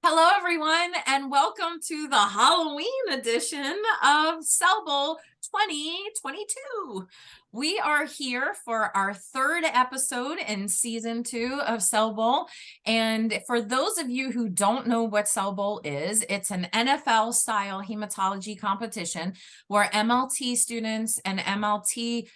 Hello, everyone, and welcome to the Halloween edition of Cell Bowl 2022. We are here for our third episode in season 2 of Cell Bowl. And for those of you who don't know what Cell Bowl is, it's an NFL-style hematology competition where MLT students and MLT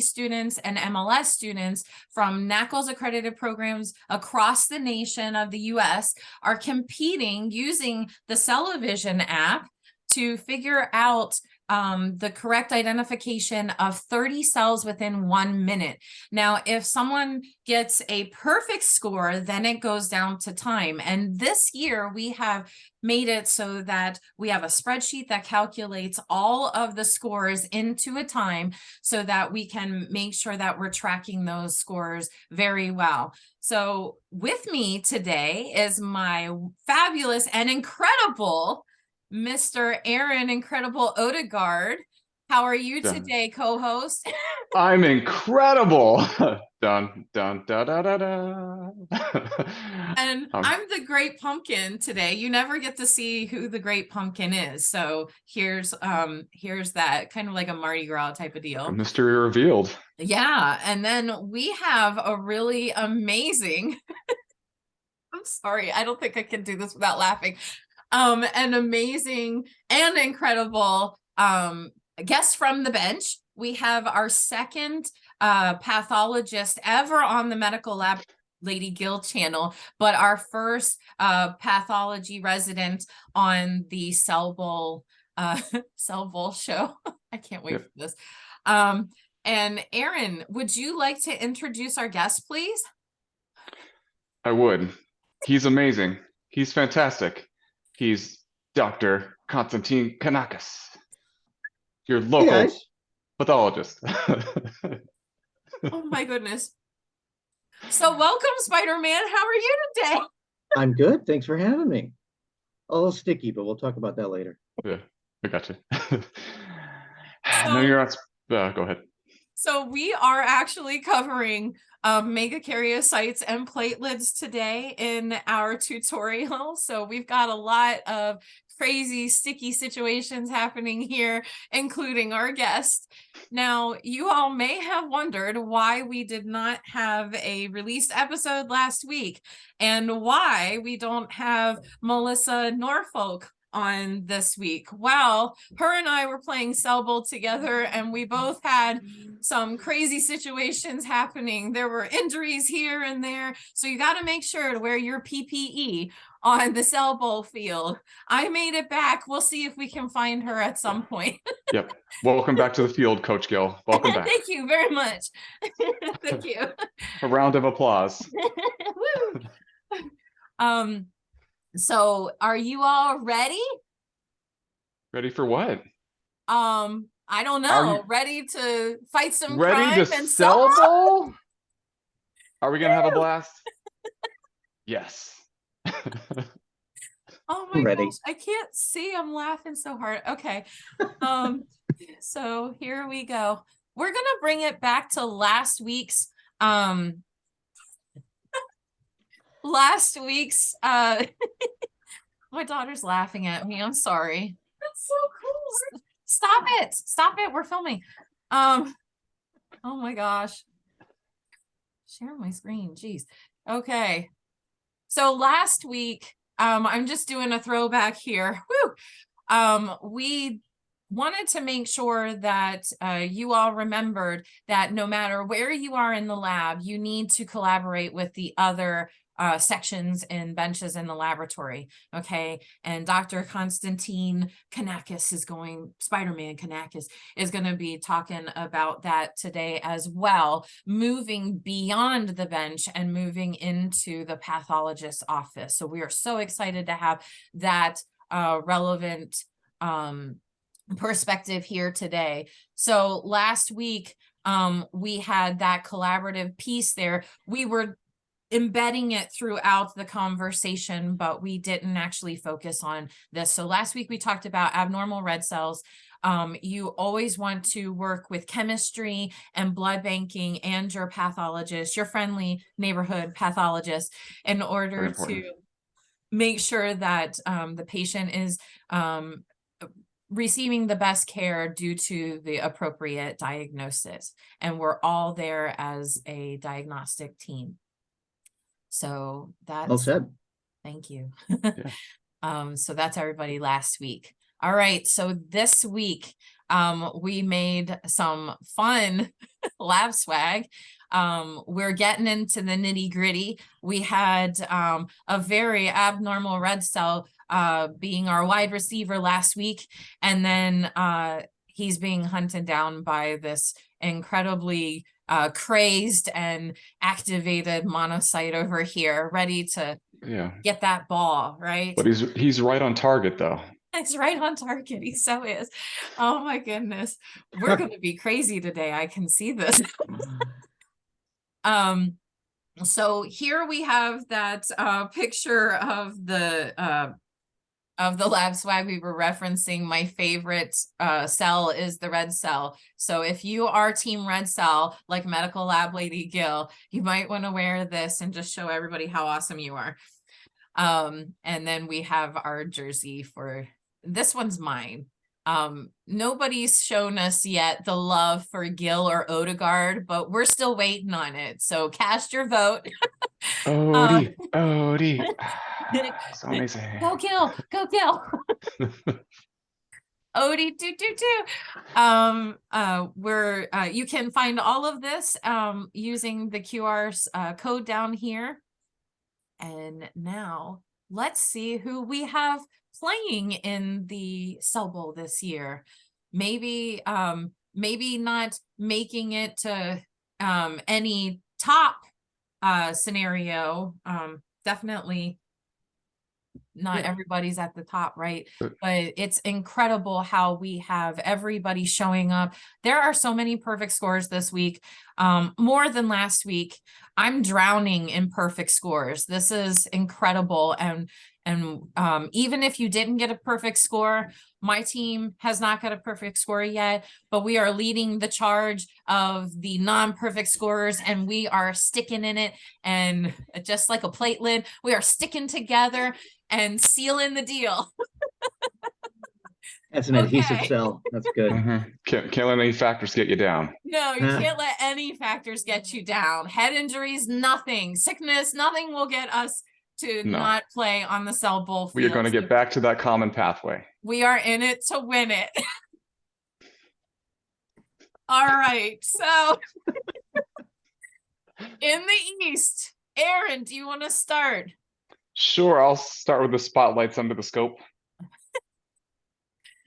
students and MLS students from NACLS accredited programs across the nation of the US are competing using the CellAVision app to figure out the correct identification of 30 cells within 1 minute. Now, if someone gets a perfect score, then it goes down to time. And this year we have made it so that we have a spreadsheet that calculates all of the scores into a time so that we can make sure that we're tracking those scores very well. So with me today is my fabulous and incredible Mr. Aaron Incredible Odegaard. How are you today, co-host? I'm incredible. Dun, dun, da, da, da, da. And I'm the Great Pumpkin today. You never get to see who the Great Pumpkin is. So here's that kind of like a Mardi Gras type of deal. A mystery revealed. Yeah, and then we have a really amazing I'm sorry, I don't think I can do this without laughing. An amazing and incredible guest from the bench. We have our second pathologist ever on the Medical Lab Lady Gill channel, but our first pathology resident on the Cell Bowl show. I can't wait for this. And Aaron, would you like to introduce our guest, please? I would. He's amazing. He's fantastic. He's Dr. Constantine Kanakis, your local pathologist. Oh my goodness. So welcome, Spider-Man. How are you today? I'm good. Thanks for having me. A little sticky, but we'll talk about that later. Yeah, I got you. No, you're not. Go ahead. So we are actually covering megakaryocytes and platelets today in our tutorial. So we've got a lot of crazy sticky situations happening here, including our guest. Now, you all may have wondered why we did not have a released episode last week and why we don't have Melissa Norfolk on this week. Well, her and I were playing Cell Bowl together and we both had some crazy situations happening. There were injuries here and there. So you got to make sure to wear your PPE on the Cell Bowl field. I made it back. We'll see if we can find her at some point. Yep. Welcome back to the field, Coach Gill. Welcome back. Thank you very much. Thank you. A round of applause. Woo. So are you all ready? Ready for what? I don't know. Ready to fight some crime and Cell Bowl? Are we gonna have a blast? Yes. Oh my gosh, I can't see. I'm laughing so hard. Okay. So here we go. We're gonna bring it back to last week's my daughter's laughing at me. I'm sorry. That's so cool. Stop it. We're filming. Oh my gosh. Share my screen. Jeez. Okay. So last week, I'm just doing a throwback here. Woo! We wanted to make sure that you all remembered that no matter where you are in the lab, you need to collaborate with the other sections and benches in the laboratory. Okay. And Dr. Constantine Kanakis Spider-Man Kanakis is going to be talking about that today as well, moving beyond the bench and moving into the pathologist's office. So we are so excited to have that relevant perspective here today. So last week, we had that collaborative piece there. We were embedding it throughout the conversation, but we didn't actually focus on this. So last week we talked about abnormal red cells. You always want to work with chemistry and blood banking and your pathologist, your friendly neighborhood pathologist, in order to make sure that the patient is receiving the best care due to the appropriate diagnosis. And we're all there as a diagnostic team. So that's Well said. thank you. Yeah. So that's everybody last week. All right, so this week we made some fun lab swag. We're getting into the nitty-gritty. We had a very abnormal red cell being our wide receiver last week, and then he's being hunted down by this incredibly crazed and activated monocyte over here, ready to get that ball, right? But he's right on target though. It's right on target. He so is. Oh my goodness. We're going to be crazy today. I can see this. So here we have that picture of the lab swag we were referencing. My favorite cell is the red cell. So if you are team red cell, like medical lab lady Gill, you might want to wear this and just show everybody how awesome you are. And then we have our jersey for this one's mine. Nobody's shown us yet the love for Gill or Odegaard, but we're still waiting on it. So cast your vote. Odie, Odie. So amazing. Go Gill, go Gill. Odie, you can find all of this using the QR code down here. And now let's see who we have playing in the Cell Bowl this year. Maybe not making it to any top scenario. Definitely not everybody's at the top, right? But it's incredible how we have everybody showing up. There are so many perfect scores this week, more than last week. I'm drowning in perfect scores. This is incredible. And even if you didn't get a perfect score, my team has not got a perfect score yet, but we are leading the charge of the non-perfect scorers, and we are sticking in it. And just like a platelet, we are sticking together and sealing the deal. That's an adhesive cell. That's good. Can't let any factors get you down. No, you can't let any factors get you down. Head injuries, nothing. Sickness, nothing will get us to not play on the Cell Bowl field. We are going to get back to that common pathway. We are in it to win it. All right, so in the East, Aaron, do you want to start? Sure, I'll start with the spotlights under the scope.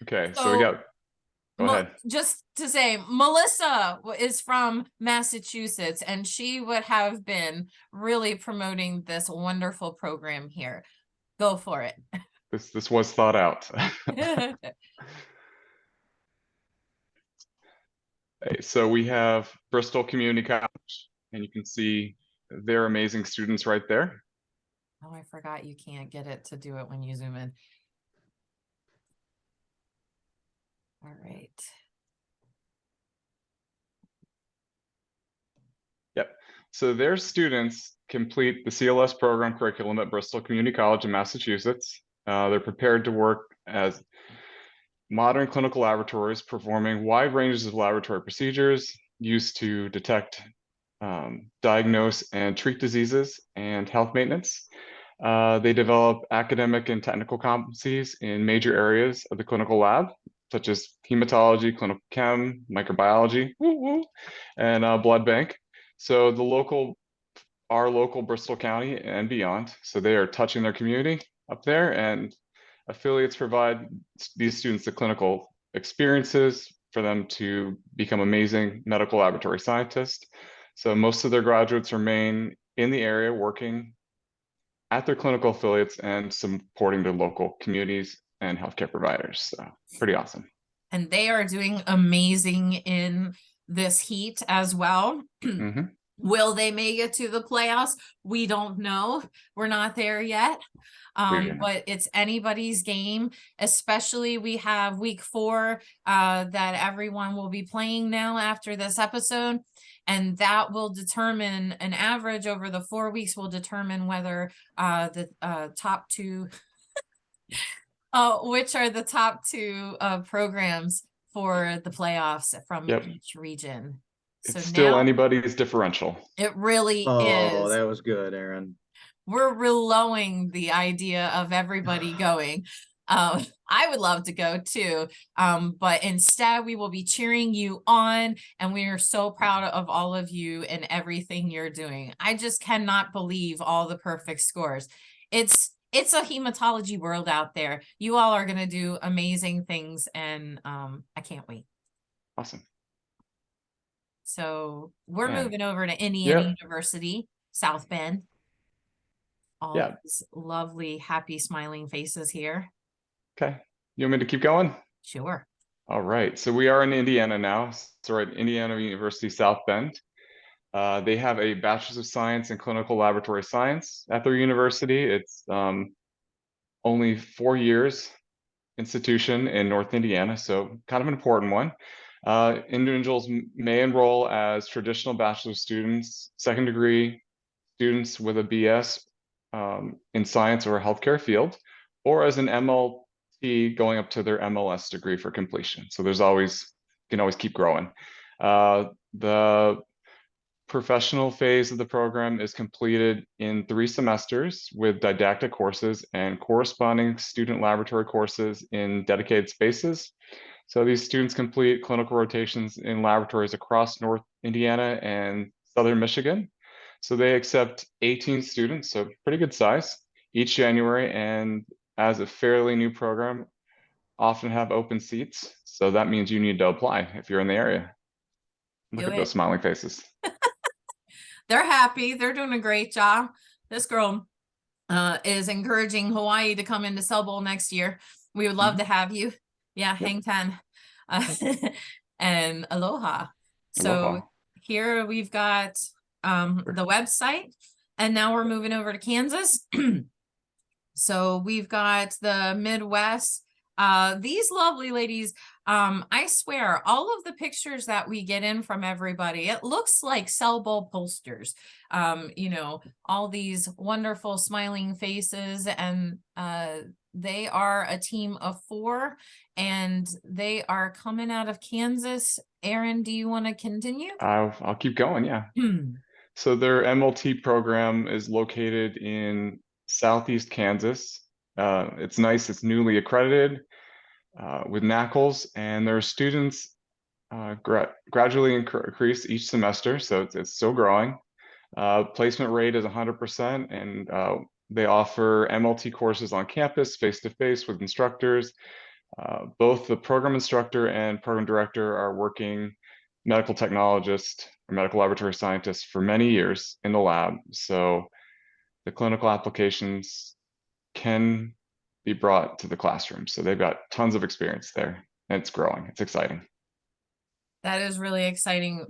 Okay, so we got, go ahead. Just to say, Melissa is from Massachusetts, and she would have been really promoting this wonderful program here. Go for it. This was thought out. Okay, so we have Bristol Community College, and you can see their amazing students right there. Oh, I forgot you can't get it to do it when you zoom in. All right. Yep. So their students complete the CLS program curriculum at Bristol Community College in Massachusetts. They're prepared to work as modern clinical laboratories, performing wide ranges of laboratory procedures used to detect, diagnose, and treat diseases and health maintenance. They develop academic and technical competencies in major areas of the clinical lab, such as hematology, clinical chem, microbiology, and blood bank. So our local Bristol County and beyond. So they are touching their community up there, and affiliates provide these students the clinical experiences for them to become amazing medical laboratory scientists. So most of their graduates remain in the area working at their clinical affiliates and supporting their local communities and healthcare providers. So pretty awesome. And they are doing amazing in this heat as well. Will they make it to the playoffs? We don't know. We're not there yet. But it's anybody's game, especially we have week 4 that everyone will be playing now after this episode. And that will determine an average over the 4 weeks will determine whether the top two, which are the top two programs for the playoffs from Yep. each region. So It's still now anybody's differential. it really Oh, is. that was good, Aaron. We're reloading the idea of everybody going. I would love to go too, but instead we will be cheering you on, and we are so proud of all of you and everything you're doing. I just cannot believe all the perfect scores. It's a hematology world out there. You all are going to do amazing things, and I can't wait. Awesome. So we're Yeah. moving over to Indiana Yep. University, South Bend. All Yeah. these lovely, happy, smiling faces here. Okay. You want me to keep going? Sure. All right. So we are in Indiana now. So we're at Indiana University South Bend. They have a Bachelor's of Science in Clinical Laboratory Science at their university. It's only 4 years institution in North Indiana, so kind of an important one. Individuals may enroll as traditional bachelor's students, second degree students with a BS in science or healthcare field, or as an MLT going up to their MLS degree for completion. So there's always, you can always keep growing. The professional phase of the program is completed in 3 semesters with didactic courses and corresponding student laboratory courses in dedicated spaces. So these students complete clinical rotations in laboratories across North Indiana and Southern Michigan. So they accept 18 students, so pretty good size, each January, and as a fairly new program, often have open seats. So that means you need to apply if you're in the area. Look Do at those it. smiling faces. They're happy. They're doing a great job. This girl is encouraging Hawaii to come into Cell Bowl next year. We would love to have you. Yeah, hang 10. And aloha. So Aloha. here we've got the website, and now we're moving over to Kansas. So we've got the Midwest. These lovely ladies, I swear, all of the pictures that we get in from everybody, it looks like Cell Bowl posters. You know, all these wonderful smiling faces, and they are a team of 4, and they are coming out of Kansas. Aaron, do you want to continue? I'll keep going, yeah. So their MLT program is located in Southeast Kansas. It's nice, it's newly accredited with NACLs, and their students gradually increase each semester, so it's still growing. Placement rate is 100%, and they offer MLT courses on campus, face-to-face with instructors. Both the program instructor and program director are working medical technologist or medical laboratory scientist for many years in the lab. So the clinical applications can be brought to the classroom. So they've got tons of experience there, and it's growing. It's exciting. That is really exciting.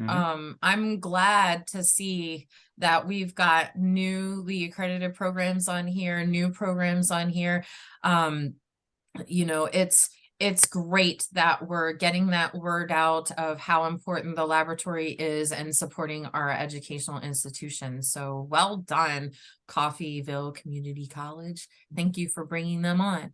I'm glad to see that we've got newly accredited programs on here, new programs on here. You know, it's great that we're getting that word out of how important the laboratory is and supporting our educational institutions. So well done, Coffeyville Community College. Thank you for bringing them on.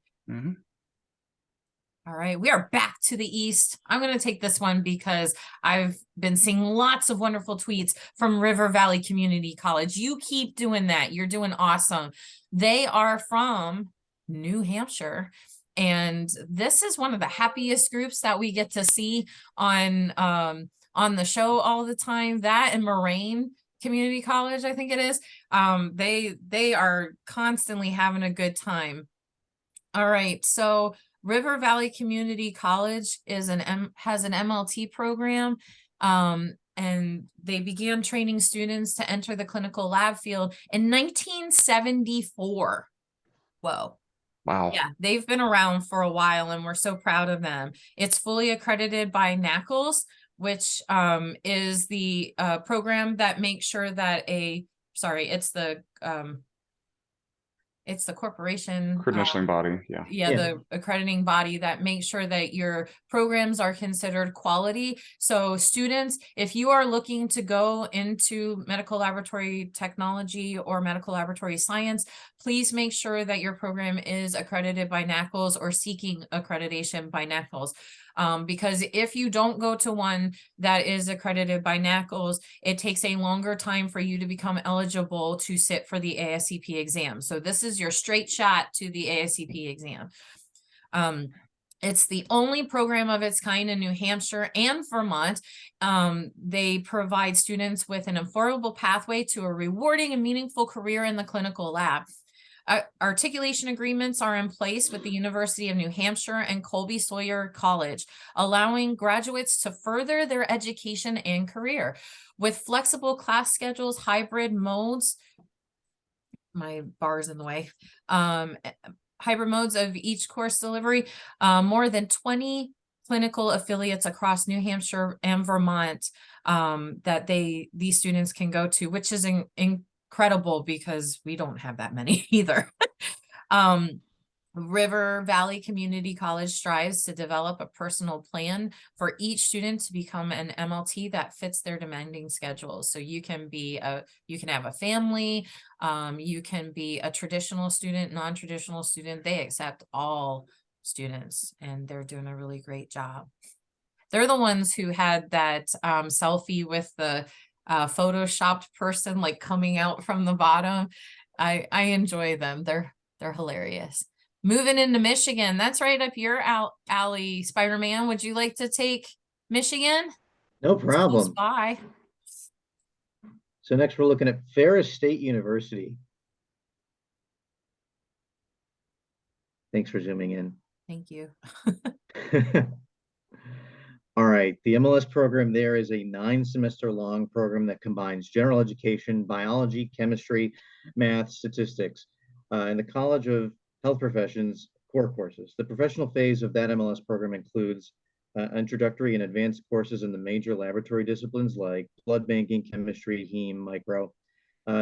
All right, we are back to the East. I'm going to take this one because I've been seeing lots of wonderful tweets from River Valley Community College. You keep doing that. You're doing awesome. They are from New Hampshire, and this is one of the happiest groups that we get to see on the show all the time. That and Moraine Community College, I think it is. They are constantly having a good time. All right, so River Valley Community College is has an MLT program, and they began training students to enter the clinical lab field in 1974. Whoa. Wow. Yeah, they've been around for a while, and we're so proud of them. It's fully accredited by NACLs, which is the program that makes sure that it's the it's the corporation, Credentialing body, yeah. yeah, the accrediting body that makes sure that your programs are considered quality. So students, if you are looking to go into medical laboratory technology or medical laboratory science, please make sure that your program is accredited by NACLS or seeking accreditation by NACLS. Because if you don't go to one that is accredited by NACLS, it takes a longer time for you to become eligible to sit for the ASCP exam. So this is your straight shot to the ASCP exam. It's the only program of its kind in New Hampshire and Vermont. They provide students with an affordable pathway to a rewarding and meaningful career in the clinical lab. Articulation agreements are in place with the University of New Hampshire and Colby Sawyer College, allowing graduates to further their education and career. With flexible class schedules, hybrid modes, my bar's in the way, hybrid modes of each course delivery, more than 20 clinical affiliates across New Hampshire and Vermont that these students can go to, which is incredible because we don't have that many either. River Valley Community College strives to develop a personal plan for each student to become an MLT that fits their demanding schedules. So you can have a family, you can be a traditional student, non-traditional student. They accept all students and they're doing a really great job. They're the ones who had that selfie with the photoshopped person like coming out from the bottom. I enjoy them. They're hilarious. Moving into Michigan, that's right up your alley, Spider-Man. Would you like to take Michigan? No problem. Bye. So next we're looking at Ferris State University. Thanks for zooming in. Thank you. All right, the MLS program there is a 9-semester long program that combines general education, biology, chemistry, math, statistics, and the College of Health Professions core courses. The professional phase of that MLS program includes introductory and advanced courses in the major laboratory disciplines like blood banking, chemistry, heme, micro.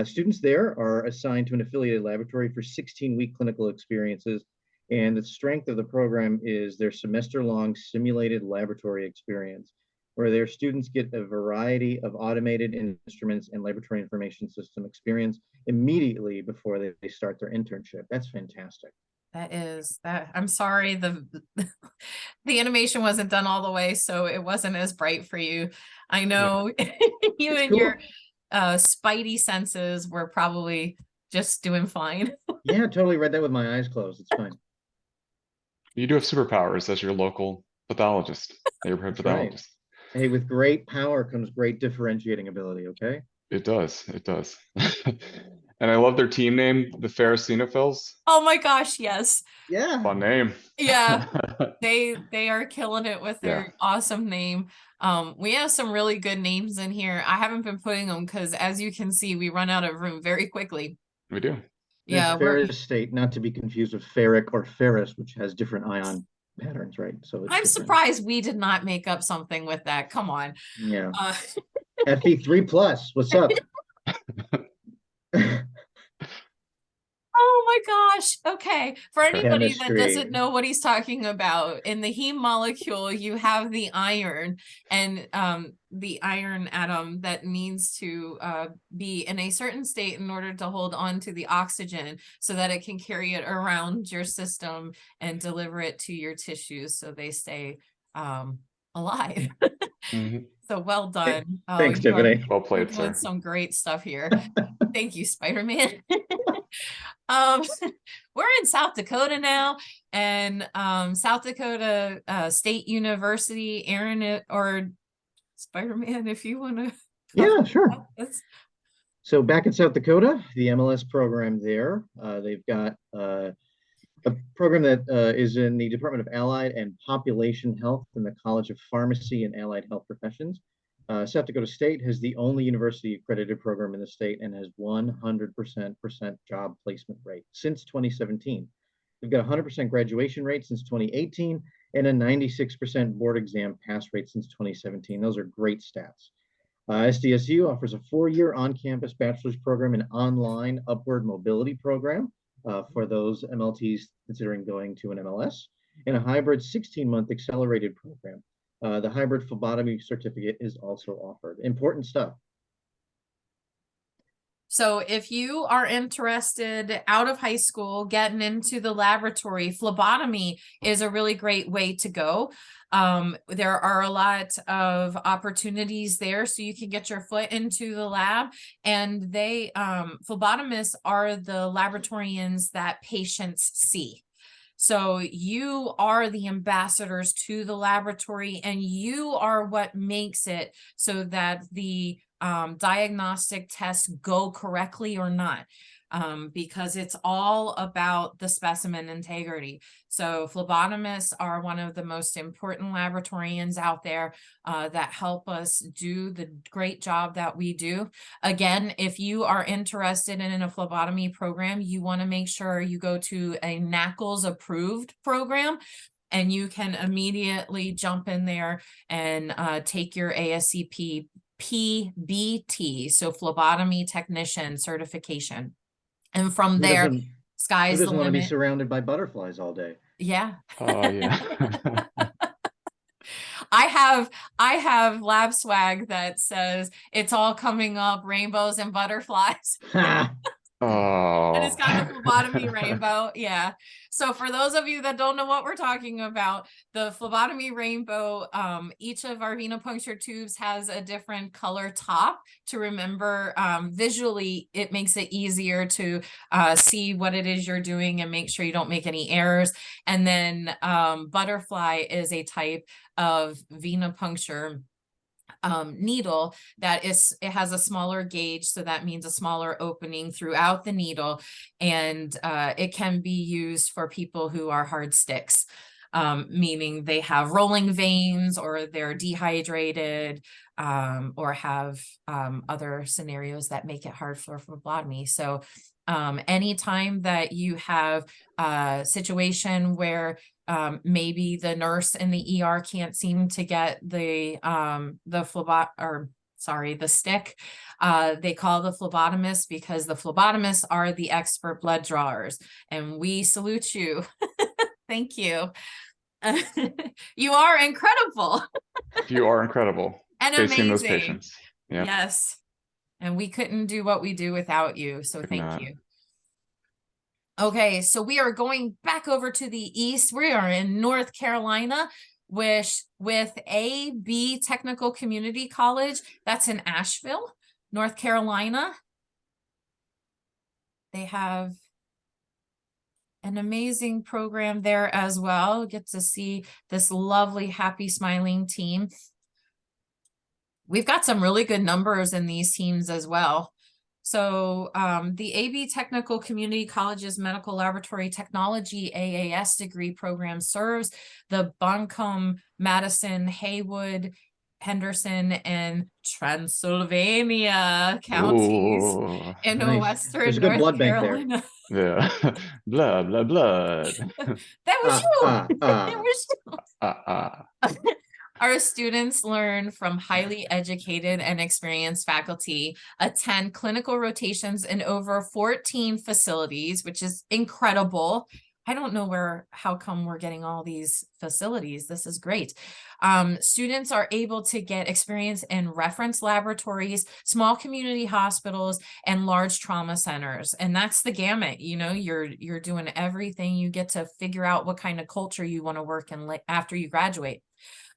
Students there are assigned to an affiliated laboratory for 16-week clinical experiences, and the strength of the program is their semester-long simulated laboratory experience, where their students get a variety of automated instruments and laboratory information system experience immediately before they start their internship. That's fantastic. I'm sorry, the animation wasn't done all the way, so it wasn't as bright for you. I know you and your spidey senses were probably just doing fine. Yeah, totally read that with my eyes closed. It's fine. You do have superpowers as your local pathologist, neighborhood pathologist. Right. Hey, with great power comes great differentiating ability, okay? It does. And I love their team name, the Ferricinophils. Oh my gosh, yes. Yeah. Fun name. Yeah. They are killing it with their awesome name. We have some really good names in here. I haven't been putting them because as you can see, we run out of room very quickly. We do. Yeah. Ferris State, not to be confused with ferric or ferris, which has different ion patterns, right? So I'm surprised we did not make up something with that. Come on. Yeah. Fe3+, what's up? Oh my gosh. Okay. For anybody that doesn't know what he's talking about, in the heme molecule, you have the iron and the iron atom that needs to be in a certain state in order to hold on to the oxygen so that it can carry it around your system and deliver it to your tissues so they stay alive. So well done. Thanks, Tiffany. Well played, doing some great stuff here. Thank you, Spider-Man. We're in South Dakota now, and South Dakota State University, Aaron or Spider-Man, if you want to. Yeah, sure. So back in South Dakota, the MLS program there, they've got a program that is in the Department of Allied and Population Health in the College of Pharmacy and Allied Health Professions. South Dakota State has the only university accredited program in the state and has 100% job placement rate since 2017. We've got a 100% graduation rate since 2018 and a 96% board exam pass rate since 2017. Those are great stats. SDSU offers a 4-year on-campus bachelor's program and online upward mobility program. for those MLTs considering going to an MLS, and a hybrid 16-month accelerated program. The hybrid phlebotomy certificate is also offered. Important stuff. So if you are interested out of high school, getting into the laboratory, phlebotomy is a really great way to go. There are a lot of opportunities there, so you can get your foot into the lab. And they, phlebotomists are the laboratorians that patients see. So you are the ambassadors to the laboratory, and you are what makes it so that the diagnostic tests go correctly or not, because it's all about the specimen integrity. So phlebotomists are one of the most important laboratorians out there that help us do the great job that we do. Again, if you are interested in a phlebotomy program, you want to make sure you go to a NACLS approved program, and you can immediately jump in there and take your ASCP PBT, so phlebotomy technician certification. And from there, sky's the limit. Who doesn't want to be surrounded by butterflies all day? Yeah. Oh, yeah. I have lab swag that says it's all coming up, rainbows and butterflies. Oh. And it's got the phlebotomy rainbow. Yeah. So for those of you that don't know what we're talking about, the phlebotomy rainbow, each of our venipuncture tubes has a different color top to remember. Visually, it makes it easier to see what it is you're doing and make sure you don't make any errors. And then butterfly is a type of venipuncture needle that it has a smaller gauge, so that means a smaller opening throughout the needle, and it can be used for people who are hard sticks, meaning they have rolling veins or they're dehydrated, or have other scenarios that make it hard for phlebotomy. So anytime that you have a situation where maybe the nurse in the ER can't seem to get the stick, they call the phlebotomist, because the phlebotomists are the expert blood drawers, and we salute you. Thank you. You are incredible. You are incredible. And facing amazing. Those patients. Yeah. Yes. And we couldn't do what we do without you. So thank you. Okay, so we are going back over to the east. We are in North Carolina with AB Technical Community College. That's in Asheville, North Carolina. They have an amazing program there as well. Get to see this lovely, happy, smiling team. We've got some really good numbers in these teams as well. So the AB Technical Community College's Medical Laboratory Technology AAS degree program serves the Buncombe, Madison, Haywood, Henderson, and Transylvania counties in Western North Carolina. Yeah, blood. That was you. That was you. Our students learn from highly educated and experienced faculty, attend clinical rotations in over 14 facilities, which is incredible. I don't know how come we're getting all these facilities. This is great. Students are able to get experience in reference laboratories, small community hospitals, and large trauma centers. And that's the gamut. You know, you're doing everything. You get to figure out what kind of culture you want to work in after you graduate.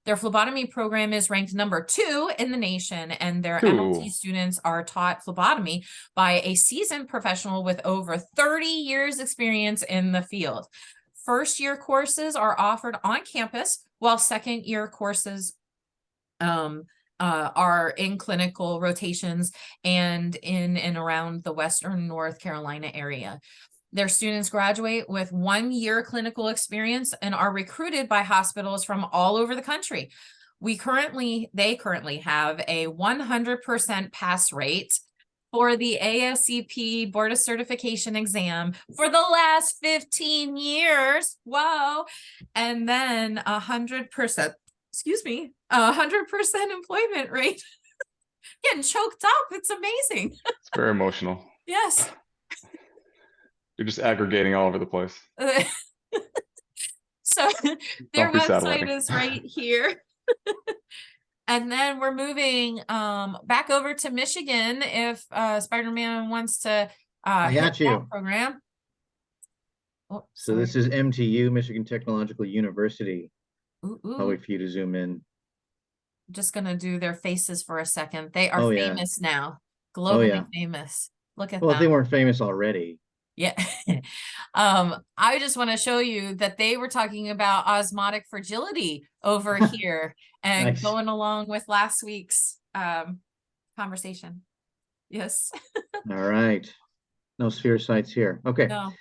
Their phlebotomy program is ranked number 2 in the nation, and their MLT students are taught phlebotomy by a seasoned professional with over 30 years experience in the field. First-year courses are offered on campus, while second-year courses are in clinical rotations and in and around the Western North Carolina area. Their students graduate with 1 year clinical experience and are recruited by hospitals from all over the country. They currently have a 100% pass rate for the ASCP Board of Certification exam for the last 15 years. Whoa. And then 100% employment rate. Getting choked up. It's amazing. It's very emotional. Yes. You're just aggregating all over the place. So their Don't be website satelliting. is right here. And then we're moving back over to Michigan if Spider-Man wants to I hit got you. that program. Oh, So this is MTU, Michigan Technological University. Ooh, I'll wait for you to zoom in. Just gonna do their faces for a second. They are famous now, globally famous. Look at Well, them. if they weren't famous already. Yeah. I just want to show you that they were talking about osmotic fragility over here and Nice. going along with last week's conversation. Yes. All right. No spherocytes here. Okay. No.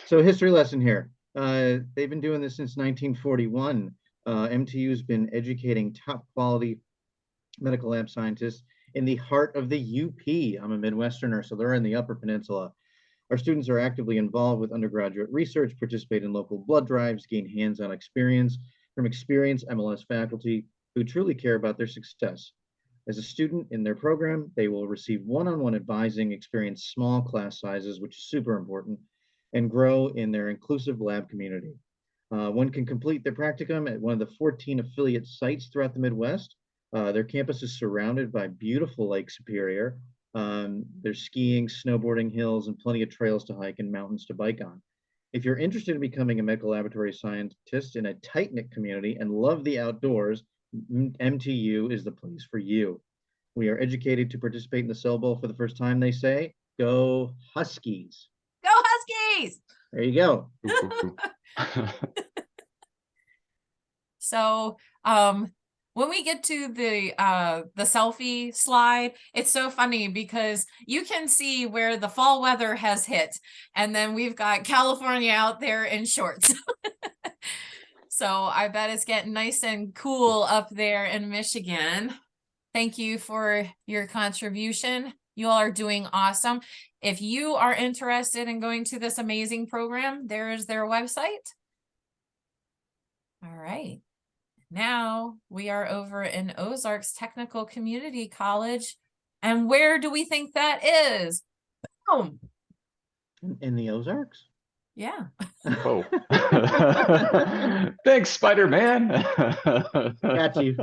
So history lesson here. They've been doing this since 1941. MTU's been educating top quality medical lab scientists in the heart of the UP. I'm a Midwesterner, so they're in the Upper Peninsula. Our students are actively involved with undergraduate research, participate in local blood drives, gain hands-on experience from experienced MLS faculty who truly care about their success. As a student in their program, they will receive one-on-one advising, experience small class sizes, which is super important, and grow in their inclusive lab community. One can complete their practicum at one of the 14 affiliate sites throughout the Midwest. Their campus is surrounded by beautiful Lake Superior. There's skiing, snowboarding, hills, and plenty of trails to hike and mountains to bike on. If you're interested in becoming a medical laboratory scientist in a tight-knit community and love the outdoors, MTU is the place for you. We are educated to participate in the Cell Bowl for the first time, they say. Go Huskies. Go Huskies! There you go. So when we get to the selfie slide, it's so funny because you can see where the fall weather has hit, and then we've got California out there in shorts. So I bet it's getting nice and cool up there in Michigan. Thank you for your contribution. You all are doing awesome. If you are interested in going to this amazing program, there is their website. All right. Now we are over in Ozarks Technical Community College. And where do we think that is? Boom. In the Ozarks? Yeah. Oh. Thanks, Spider-Man. Got you.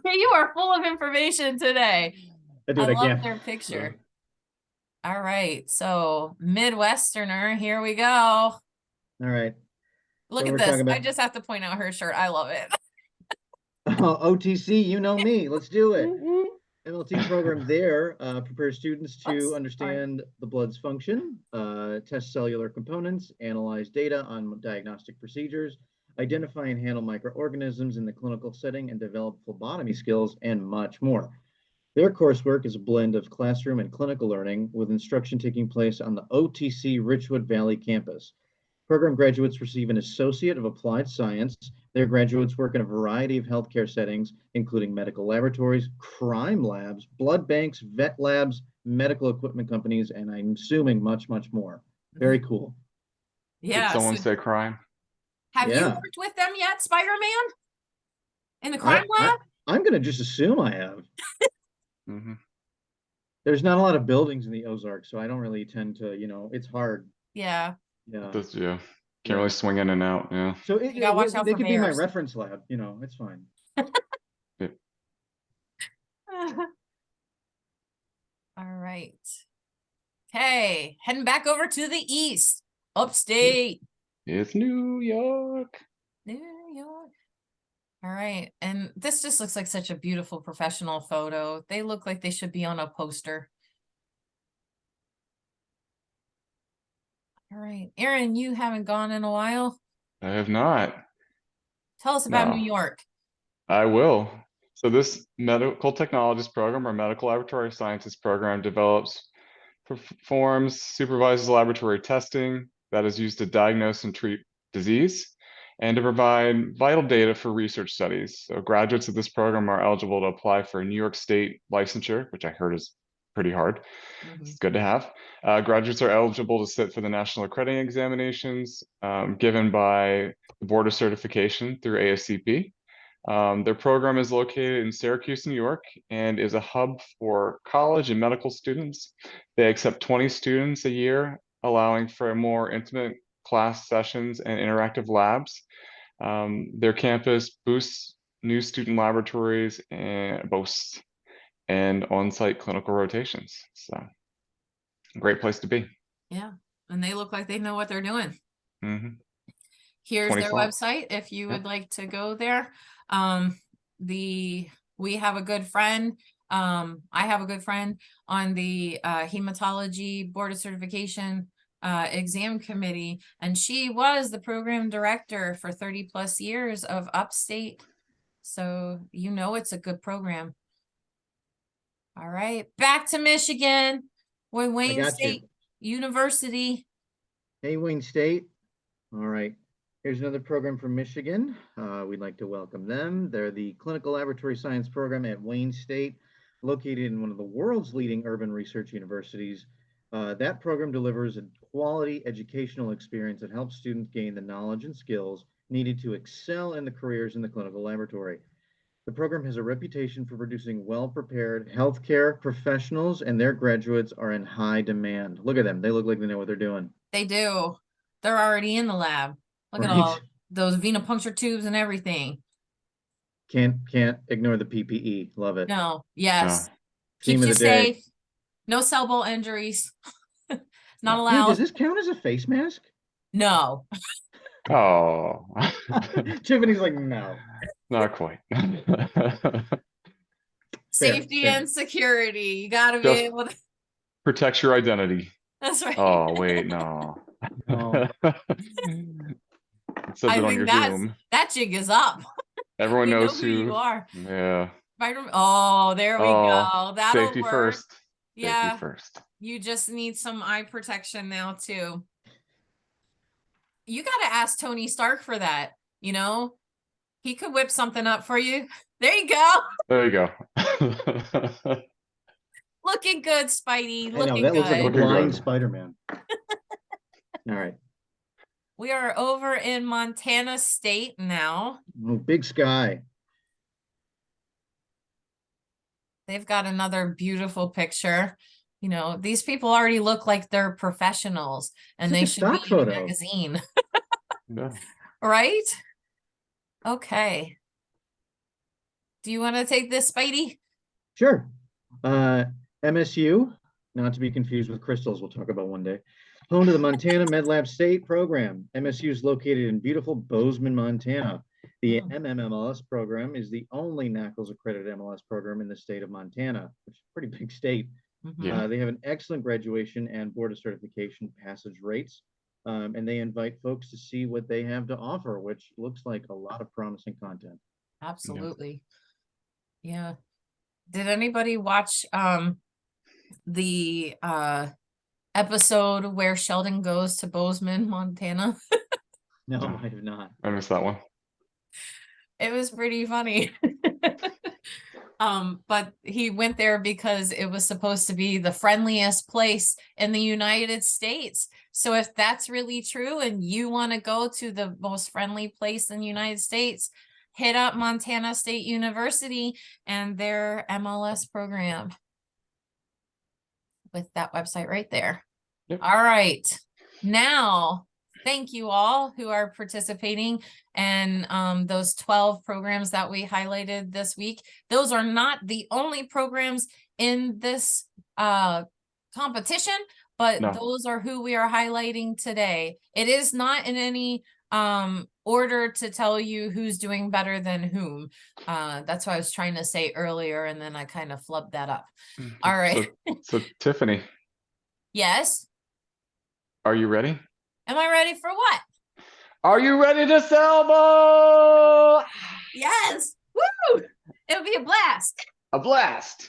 You are full of information today. I love their picture. All right. So Midwesterner, here we go. All right. Look at this. I just have to point out her shirt. I love it. Oh, OTC, you know me. Let's do it. MLT program there prepares students to understand the blood's function, test cellular components, analyze data on diagnostic procedures, identify and handle microorganisms in the clinical setting, and develop phlebotomy skills, and much more. Their coursework is a blend of classroom and clinical learning, with instruction taking place on the OTC Richwood Valley campus. Program graduates receive an Associate of Applied Science. Their graduates work in a variety of healthcare settings, including medical laboratories, crime labs, blood banks, vet labs, medical equipment companies, and I'm assuming much, much more. Very cool. Yeah. Did someone say crime? Have you worked with them yet, Spider-Man? In the crime lab? I'm going to just assume I have. There's not a lot of buildings in the Ozarks, so I don't really tend to, it's hard. Yeah. Yeah. Can't really swing in and out. Yeah. So they could be my reference lab. It's fine. All right. Okay, heading back over to the east, upstate. It's New York. New York. All right, and this just looks like such a beautiful professional photo. They look like they should be on a poster. All right, Aaron, you haven't gone in a while. I have not. Tell us about New York. I will. So this medical technologist program or medical laboratory scientist program develops, performs, supervises laboratory testing that is used to diagnose and treat disease and to provide vital data for research studies. So graduates of this program are eligible to apply for a New York State licensure, which I heard is pretty hard. It's good to have. Graduates are eligible to sit for the national accrediting examinations given by the Board of Certification through ASCP. Their program is located in Syracuse, New York, and is a hub for college and medical students. They accept 20 students a year allowing for more intimate class sessions and interactive labs. Their campus boasts new student laboratories and on-site clinical rotations. So, great place to be. Yeah, and they look like they know what they're doing. Mm-hmm. Here's 20 their slots. website if you Yep. would like to go there. We have a good friend. I have a good friend on the hematology board of certification exam committee, and she was the program director for 30+ years of Upstate. So you know it's a good program. All right, back to Michigan, Wayne State University. Hey, Wayne State. All right. Here's another program from Michigan. We'd like to welcome them. They're the Clinical Laboratory Science program at Wayne State, located in one of the world's leading urban research universities. That program delivers a quality educational experience that helps students gain the knowledge and skills needed to excel in the careers in the clinical laboratory. The program has a reputation for producing well-prepared healthcare professionals, and their graduates are in high demand. Look at them. They look like they know what they're doing. They do. They're already in the lab. Look at all those venipuncture tubes and everything. Can't ignore the PPE. Love it. No, yes. Theme Keeps of you the day. safe. No cell bowl injuries. Not Hey, allowed. does this count as a face mask? No. Oh. Tiffany's like, no. Not quite. Safety fair. and security. You got to be Just able to. protects your identity. That's right. Oh, wait, no. Oh. It says it on your Zoom. That jig is up. Everyone We knows know who you are. Yeah. Oh, there we go. That'll safety work. first. Yeah. Safety first. You just need some eye protection now too. You got to ask Tony Stark for that. You know, he could whip something up for you. There you go. There you go. Looking good, Spidey. I know, Looking that looks like a good. blind Spider-Man. All right. We are over in Montana State now. Oh, Big Sky. They've got another beautiful picture. You know, these people already look like they're professionals, and they should be in a magazine. Yeah. Right? Okay. Do you want to take this, Spidey? Sure. MSU, not to be confused with crystals, we'll talk about one day. Home to the Montana MedLab State program. MSU is located in beautiful Bozeman, Montana. The MMMLS program is the only NACLS accredited MLS program in the state of Montana, which is a pretty big state. Yeah. They have an excellent graduation and board of certification passage rates, and they invite folks to see what they have to offer, which looks like a lot of promising content. Absolutely. Yeah. Did anybody watch the episode where Sheldon goes to Bozeman, Montana? No, I have not. I missed that one. It was pretty funny. But he went there because it was supposed to be the friendliest place in the United States. So if that's really true and you want to go to the most friendly place in the United States, hit up Montana State University and their MLS program with that website right there. Yep. All right. Now, thank you all who are participating in those 12 programs that we highlighted this week. Those are not the only programs in this competition, but those are who we are highlighting today. It is not in any order to tell you who's doing better than whom. That's what I was trying to say earlier, and then I kind of flubbed that up. All right. So Tiffany. Yes. Are you ready? Am I ready for what? Are you ready to cell? Yes. Woo! It'll be a blast. A blast.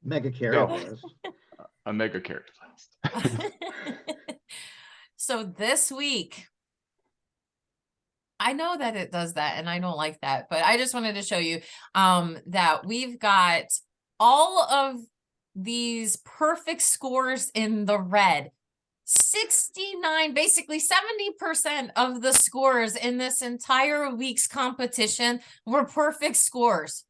Mega carry blast. A mega carry blast. So this week, I know that it does that, and I don't like that, but I just wanted to show you that we've got all of these perfect scores in the red. 69, basically 70% of the scores in this entire week's competition were perfect scores.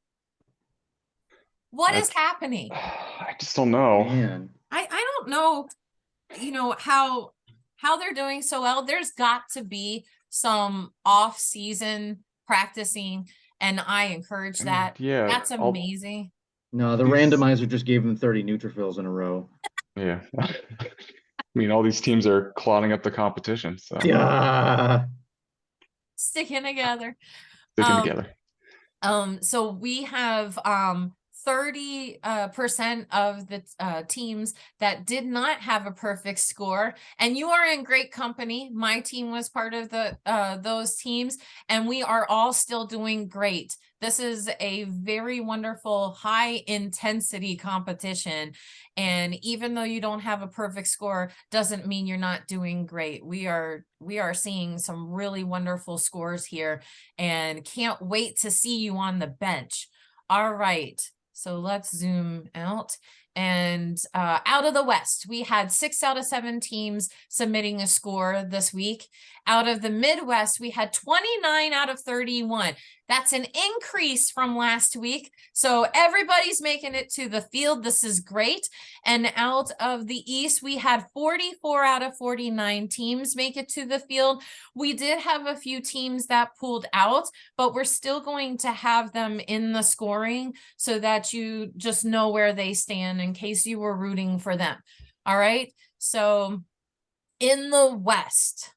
What is happening? I just don't know. Man. I don't know. you know, how they're doing so well. There's got to be some off-season practicing, and I encourage I mean, that. yeah, That's amazing. No, the These- randomizer just gave them 30 neutrophils in a row. yeah. I mean, all these teams are clogging up the competition, so Yeah. Sticking together. sticking together. So we have 30% of the teams that did not have a perfect score, and you are in great company. My team was part of the those teams, and we are all still doing great. This is a very wonderful high intensity competition, and even though you don't have a perfect score doesn't mean you're not doing great. We are seeing some really wonderful scores here, and can't wait to see you on the bench. All right, so let's zoom out. And out of the West, we had 6 out of 7 teams submitting a score this week. Out of the Midwest, we had 29 out of 31. That's an increase from last week. So everybody's making it to the field. This is great. And out of the East, we had 44 out of 49 teams make it to the field. We did have a few teams that pulled out, but we're still going to have them in the scoring so that you just know where they stand in case you were rooting for them. All right. So in the West,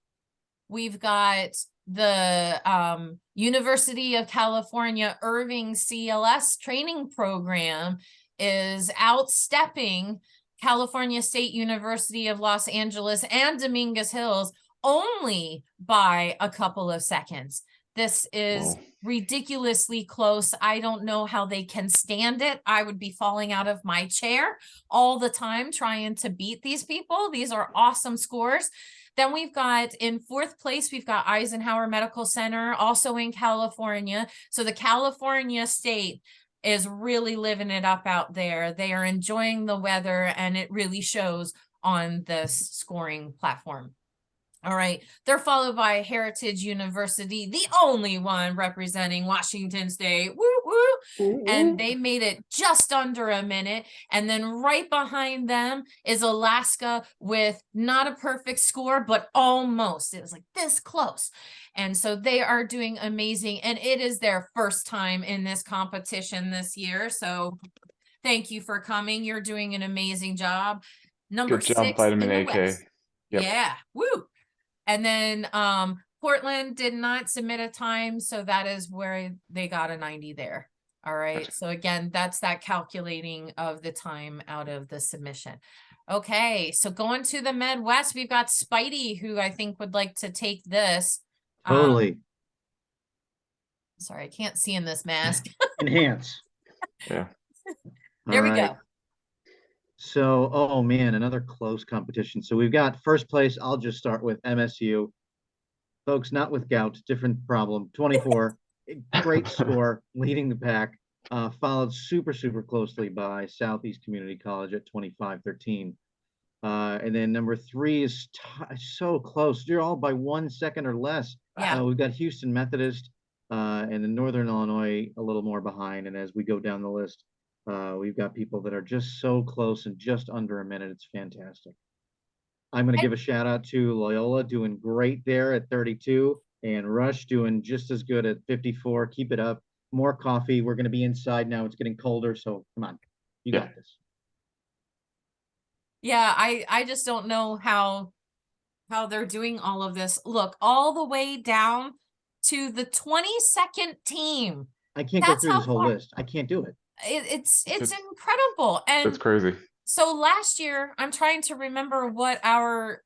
we've got the University of California Irving CLS training program is outstepping California State University of Los Angeles and Dominguez Hills only by a couple of seconds. This is ridiculously close. I don't know how they can stand it. I would be falling out of my chair all the time trying to beat these people. These are awesome scores. Then we've got in 4th place, we've got Eisenhower Medical Center, also in California. So the California State is really living it up out there. They are enjoying the weather, and it really shows on this scoring platform. All right, they're followed by Heritage University, the only one representing Washington State. Woo, woo. And they made it just under a minute. And then right behind them is Alaska with not a perfect score, but almost. It was like this close. And so they are doing amazing. And it is their first time in this competition this year. So thank you for coming. You're doing an amazing job. Number Good job, 6 Vitamin in the AK. West. Yep. Yeah, woo. And then Portland did not submit a time, so that is where they got a 90 there. All right. Gotcha. So again, that's that calculating of the time out of the submission. Okay, so going to the Midwest, we've got Spidey, who I think would like to take this. Totally. Sorry, I can't see in this mask. Enhance. Yeah. There we go. So, oh man, another close competition. So we've got first place. I'll just start with MSU. Folks, not with gout, different problem. 24, great score, leading the pack. Followed super closely by Southeast Community College at 25-13. And then number 3 is so close. You're all by 1 second or less. Yeah. We've got Houston Methodist and then Northern Illinois a little more behind. And as we go down the list, we've got people that are just so close and just under a minute. It's fantastic. I'm going to give a shout out to Loyola, doing great there at 32, and Rush doing just as good at 54. Keep it up. More coffee. We're going to be inside now. It's getting colder, so come on. You got this. Yeah, I just don't know how they're doing all of this. Look, all the way down to the 22nd team. I can't go through this whole list. I can't do it. It's incredible. And That's crazy. So last year, I'm trying to remember what our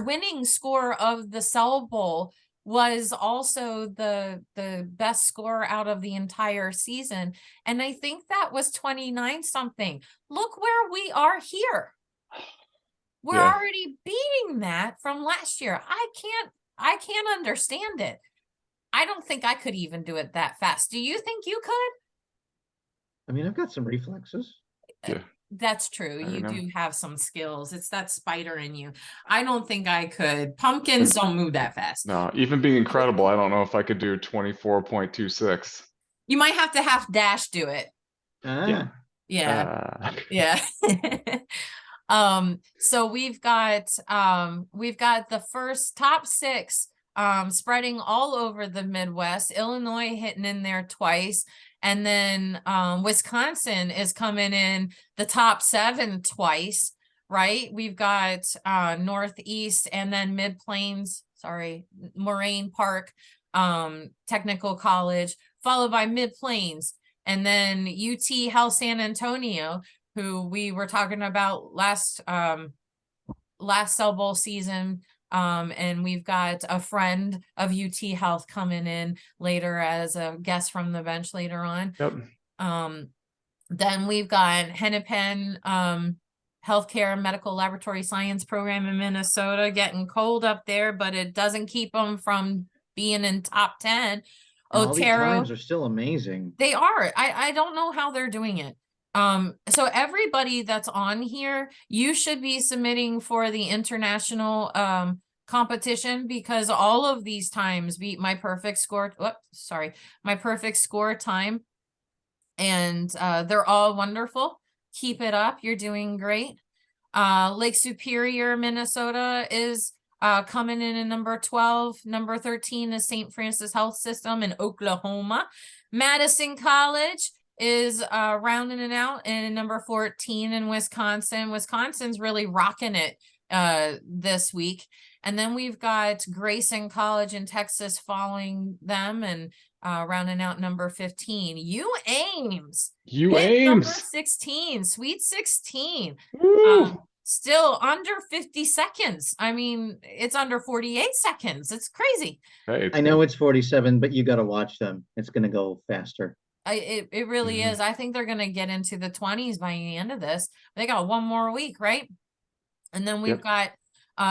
winning score of the Cell Bowl was, also the best score out of the entire season. And I think that was 29 something. Look where we are here. We're already beating that from last year. I can't understand it. I don't think I could even do it that fast. Do you think you could? I mean, I've got some reflexes. Yeah. That's true. You do have some skills. It's that spider in you. I don't think I could. Pumpkins don't move that fast. No, even being incredible, I don't know if I could do 24.26. You might have to half dash do it. Yeah. Yeah. Yeah. So we've got the first top 6 spreading all over the Midwest. Illinois hitting in there twice. And then Wisconsin is coming in the top 7 twice, right? We've got Northeast and then Mid-Plains, Moraine Park Technical College, followed by Mid-Plains. And then UT Health San Antonio, who we were talking about last Cell Bowl season. And we've got a friend of UT Health coming in later as a guest from the bench later on. Yep. Then we've got Hennepin Healthcare and Medical Laboratory Science Program in Minnesota, getting cold up there, but it doesn't keep them from being in top 10. All these Otero, times are still amazing. they are. I don't know how they're doing it. So everybody that's on here, you should be submitting for the international competition, because all of these times beat my perfect score. My perfect score time. And they're all wonderful. Keep it up. You're doing great. Lake Superior, Minnesota is coming in at number 12. Number 13 is St. Francis Health System in Oklahoma. Madison College is rounding it out in number 14 in Wisconsin. Wisconsin's really rocking it this week. And then we've got Grayson College in Texas following them and rounding out number 15. UAmes. Number 16, Sweet 16. Still under 50 seconds. I mean, it's under 48 seconds. It's crazy. Hey, I know it's 47, but you got to watch them. It's going to go faster. It really is. I think they're going to get into the 20s by the end of this. They got one more week, right? And then we've got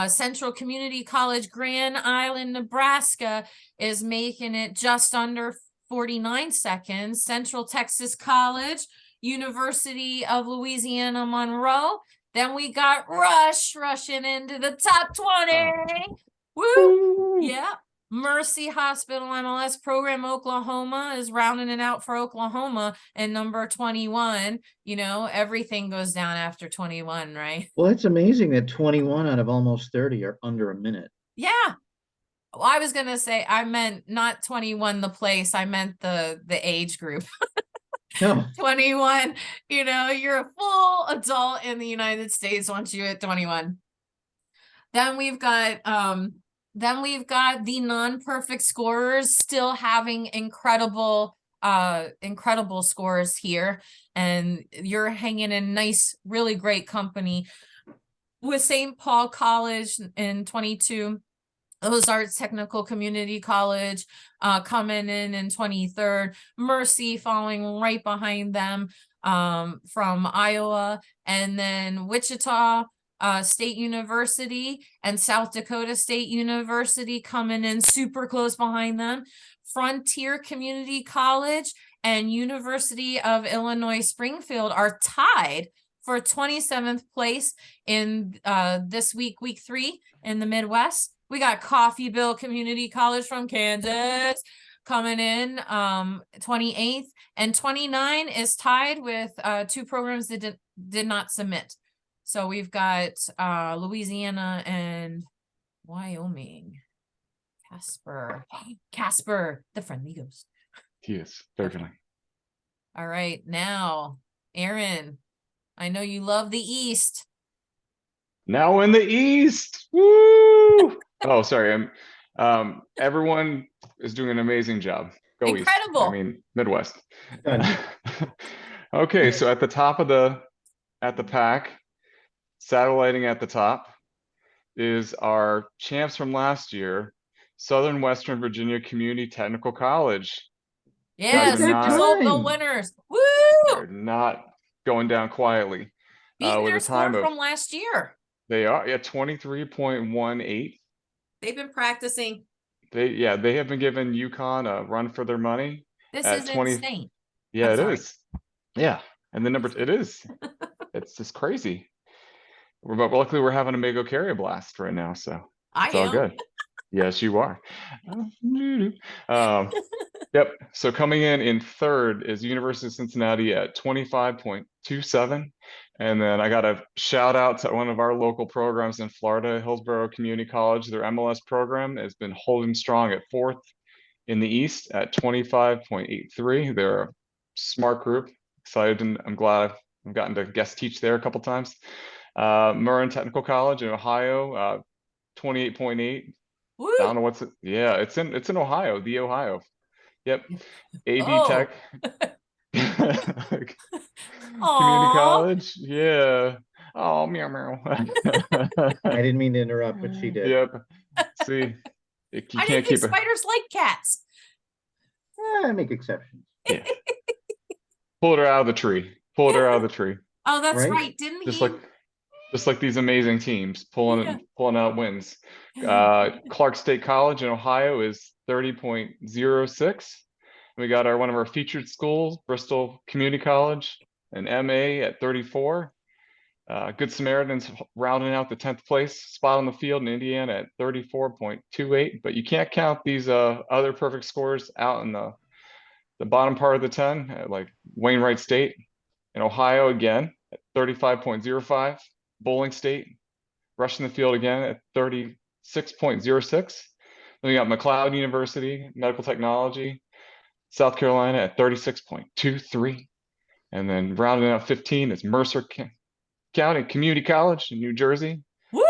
Central Community College, Grand Island, Nebraska is making it just under 49 seconds. Central Texas College, University of Louisiana, Monroe. Then we got rushing into the top 20. Woo! Yeah. Mercy Hospital MLS program, Oklahoma is rounding it out for Oklahoma and number 21. You know, everything goes down after 21, right? Well, it's amazing that 21 out of almost 30 are under a minute. Yeah. Well, I was going to say, I meant not 21, the place. I meant the age group. No. 21, you know, you're a full adult in the United States once you're at 21. Then we've got the non-perfect scorers still having incredible scores here, and you're hanging in nice, really great company with St. Paul College in 22. Ozarks Technical Community College coming in 23rd. Mercy following right behind them from Iowa, and then Wichita State University and South Dakota State University coming in super close behind them. Frontier Community College and University of Illinois Springfield are tied for 27th place in this week, week 3 in the Midwest. We got Coffeyville Community College from Kansas coming in 28th, and 29 is tied with 2 programs that did not submit. So we've got Louisiana and Wyoming. Casper, the friendly ghost. Yes, certainly. All right, now, Aaron, I know you love the East. Now in the East. Woo! Oh, sorry. Everyone is doing an amazing job. Go Incredible. East. I mean, Midwest. Okay, so at the top of the pack, satelliting at the top, is our champs from last year, Southern Western Virginia Community Technical College. Yes, the winners. Woo! They're not going down quietly. Beating With their a time score of, from last year. They are, 23.18. They've been practicing. They have been giving UConn a run for their money. This is insane. Yeah, it is. Yeah, and the number, it is. It's just crazy. But luckily, we're having a Mago carry blast right now, so it's all good. Yes, you are. Yep. So coming in third is University of Cincinnati at 25.27. And then I got a shout out to one of our local programs in Florida, Hillsborough Community College. Their MLS program has been holding strong at fourth in the East at 25.83. They're a smart group. Excited, and I'm glad I've gotten to guest teach there a couple times. Murren Technical College in Ohio, 28.8. Woo! I don't know what's it. Yeah, it's in Ohio, the Ohio. Yep. AB Oh. Tech. Community Aw. college. Yeah. Oh, meow meow. I didn't mean to interrupt, but she did. Yep. See, you I can't didn't think keep it. spiders like cats. I make exceptions. Yeah. Pulled her out of the tree. Pulled her out of the tree. Oh, that's Right? right. Didn't Just he? like these amazing teams pulling out wins. Clark State College in Ohio is 30.06. We got one of our featured schools, Bristol Community College, an MA at 34. Good Samaritans rounding out the 10th place spot on the field in Indiana at 34.28. But you can't count these other perfect scores out in the bottom part of the 10, like Wainwright State in Ohio again at 35.05. Bowling State rushing the field again at 36.06. Then we got McLeod University, Medical Technology, South Carolina at 36.23. And then rounding out 15 is Mercer County Community College in New Jersey. Woo!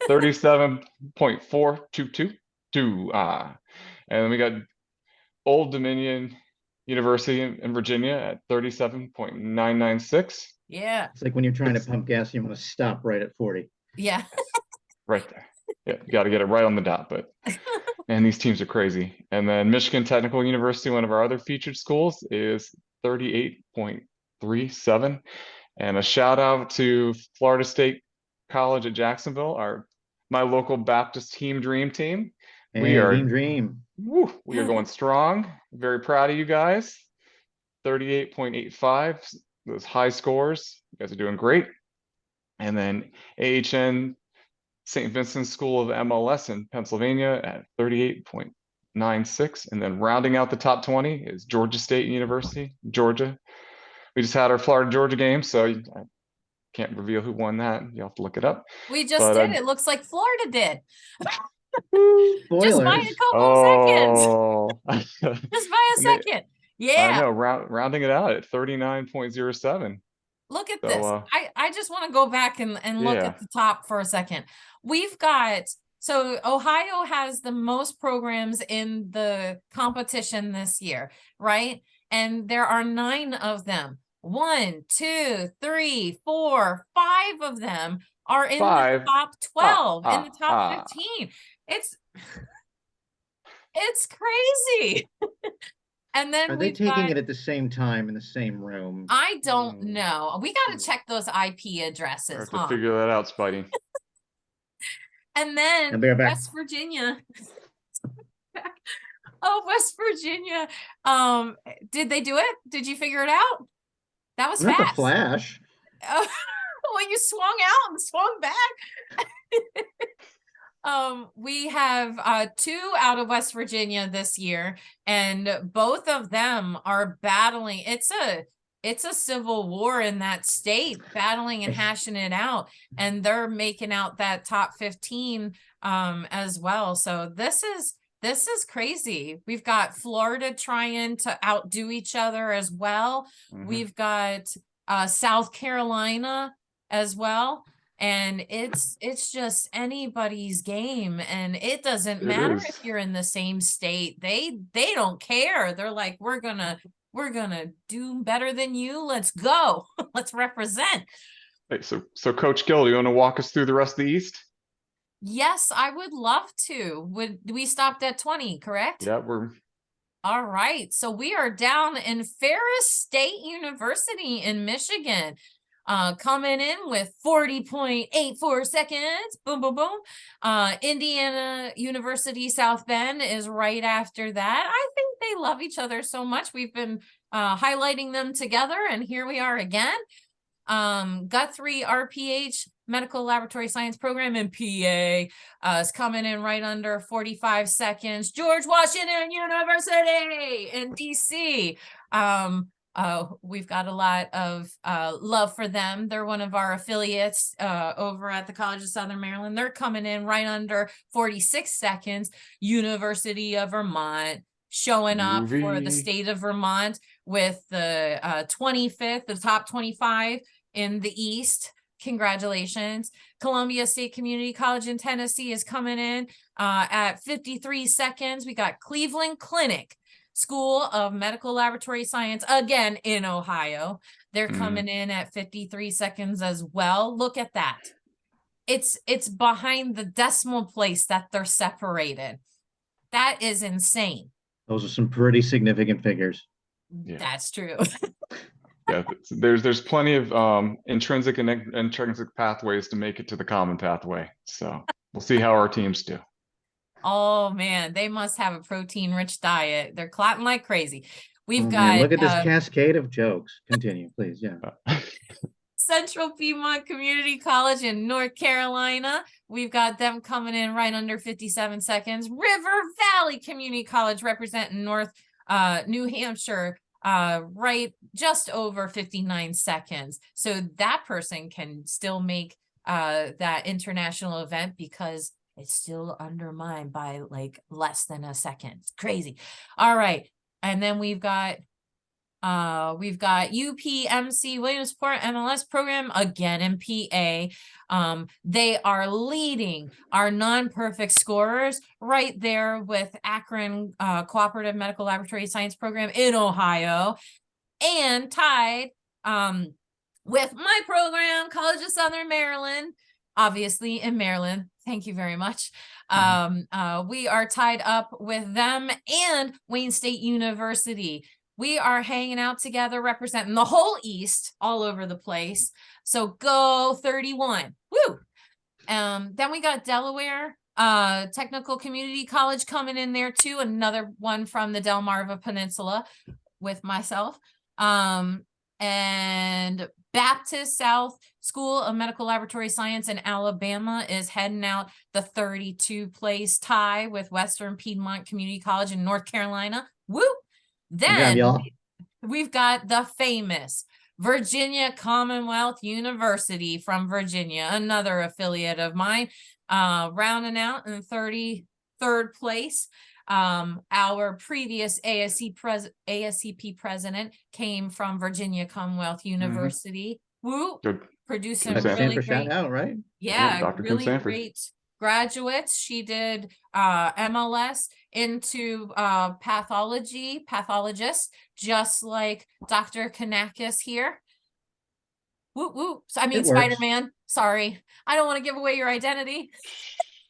37.4222. And then we got Old Dominion University in Virginia at 37.996. Yeah. It's like when you're trying to pump gas, you want to stop right at 40. Yeah. Right there. Yeah, you got to get it right on the dot. But and these teams are crazy. And then Michigan Technical University, one of our other featured schools, is 38.37. And a shout out to Florida State College at Jacksonville, my local Baptist team dream team. Hey, We are dream. Woo, we are going strong. Very proud of you guys. 38.85, those high scores. You guys are doing great. And then AHN St. Vincent's School of MLS in Pennsylvania at 38.96. And then rounding out the top 20 is Georgia State University, Georgia. We just had our Florida-Georgia game, so I can't reveal who won that. You'll have to look it up. We just did. It looks like Florida did. Just by a couple of seconds. Just by a second. Yeah. I know, rounding it out at 39.07. Look at this. I just want to go back and look at the top for a second. We've got, so Ohio has the most programs in the competition this year, right? And there are 9 of them. 1, 2, 3, 4, 5 of them are in the top 12, in the top 15. It's crazy. And then are they taking it at the same time in the same room? I don't know. We got to check those IP addresses. To figure that out, Spidey. And then West Virginia. Oh, West Virginia. Did they do it? Did you figure it out? That was fast. Not the flash. When you swung out and swung back. We have 2 out of West Virginia this year, and both of them are battling. It's a civil war in that state, battling and hashing it out, and they're making out that top 15 as well. So this is crazy. We've got Florida trying to outdo each other as well. We've got South Carolina as well. And it's just anybody's game, and it doesn't matter if you're in the same state. They don't care. They're like, we're gonna do better than you. Let's go. Let's represent. Hey, so Coach Gill, do you want to walk us through the rest of the East? Yes, I would love to. We stopped at 20, correct? Yeah, we're all right. So we are down in Ferris State University in Michigan. Coming in with 40.84 seconds. Boom, boom, boom. Indiana University South Bend is right after that. I think they love each other so much. We've been highlighting them together, and here we are again. Guthrie RPH Medical Laboratory Science program in PA is coming in right under 45 seconds. George Washington University in DC. We've got a lot of love for them. They're one of our affiliates over at the College of Southern Maryland. They're coming in right under 46 seconds. University of Vermont showing up for the state of Vermont with the 25th, the top 25 in the East. Congratulations. Columbia State Community College in Tennessee is coming in at 53 seconds. We got Cleveland Clinic School of Medical Laboratory Science, again in Ohio. They're coming in at 53 seconds as well. Look at that. It's behind the decimal place that they're separated. That is insane. Those are some pretty significant figures. Yeah. That's true. Yeah, there's plenty of intrinsic and intrinsic pathways to make it to the common pathway. So we'll see how our teams do. Oh man, they must have a protein-rich diet. They're clotting like crazy. We've got man, look at this cascade of jokes. Continue, please. Yeah. Central Piedmont Community College in North Carolina. We've got them coming in right under 57 seconds. River Valley Community College representing North New Hampshire, right just over 59 seconds. So that person can still make that international event because it's still undermined by like less than a second. It's crazy. All right. And then we've got UPMC Williamsport MLS program again in PA. They are leading our non-perfect scorers right there with Akron Cooperative Medical Laboratory Science program in Ohio, and tied with my program, College of Southern Maryland, obviously in Maryland. Thank you very much. We are tied up with them and Wayne State University. We are hanging out together, representing the whole East, all over the place. So go 31. Woo! Then we got Delaware Technical Community College coming in there too. Another one from the Delmarva Peninsula with myself. And Baptist South School of Medical Laboratory Science in Alabama is heading out the 32 place tie with Western Piedmont Community College in North Carolina. Woo! Then we've got the famous Virginia Commonwealth University from Virginia, another affiliate of mine, rounding out in 33rd place. Our previous ASCP president came from Virginia Commonwealth University. Woo! Good. Producing really great, shout out, right? Yeah, Dr. really Sanford. great graduates. She did MLS into pathologist, just like Dr. Kanakis here. Woo woo. I mean, Spider-Man. Sorry, I don't want to give away your identity.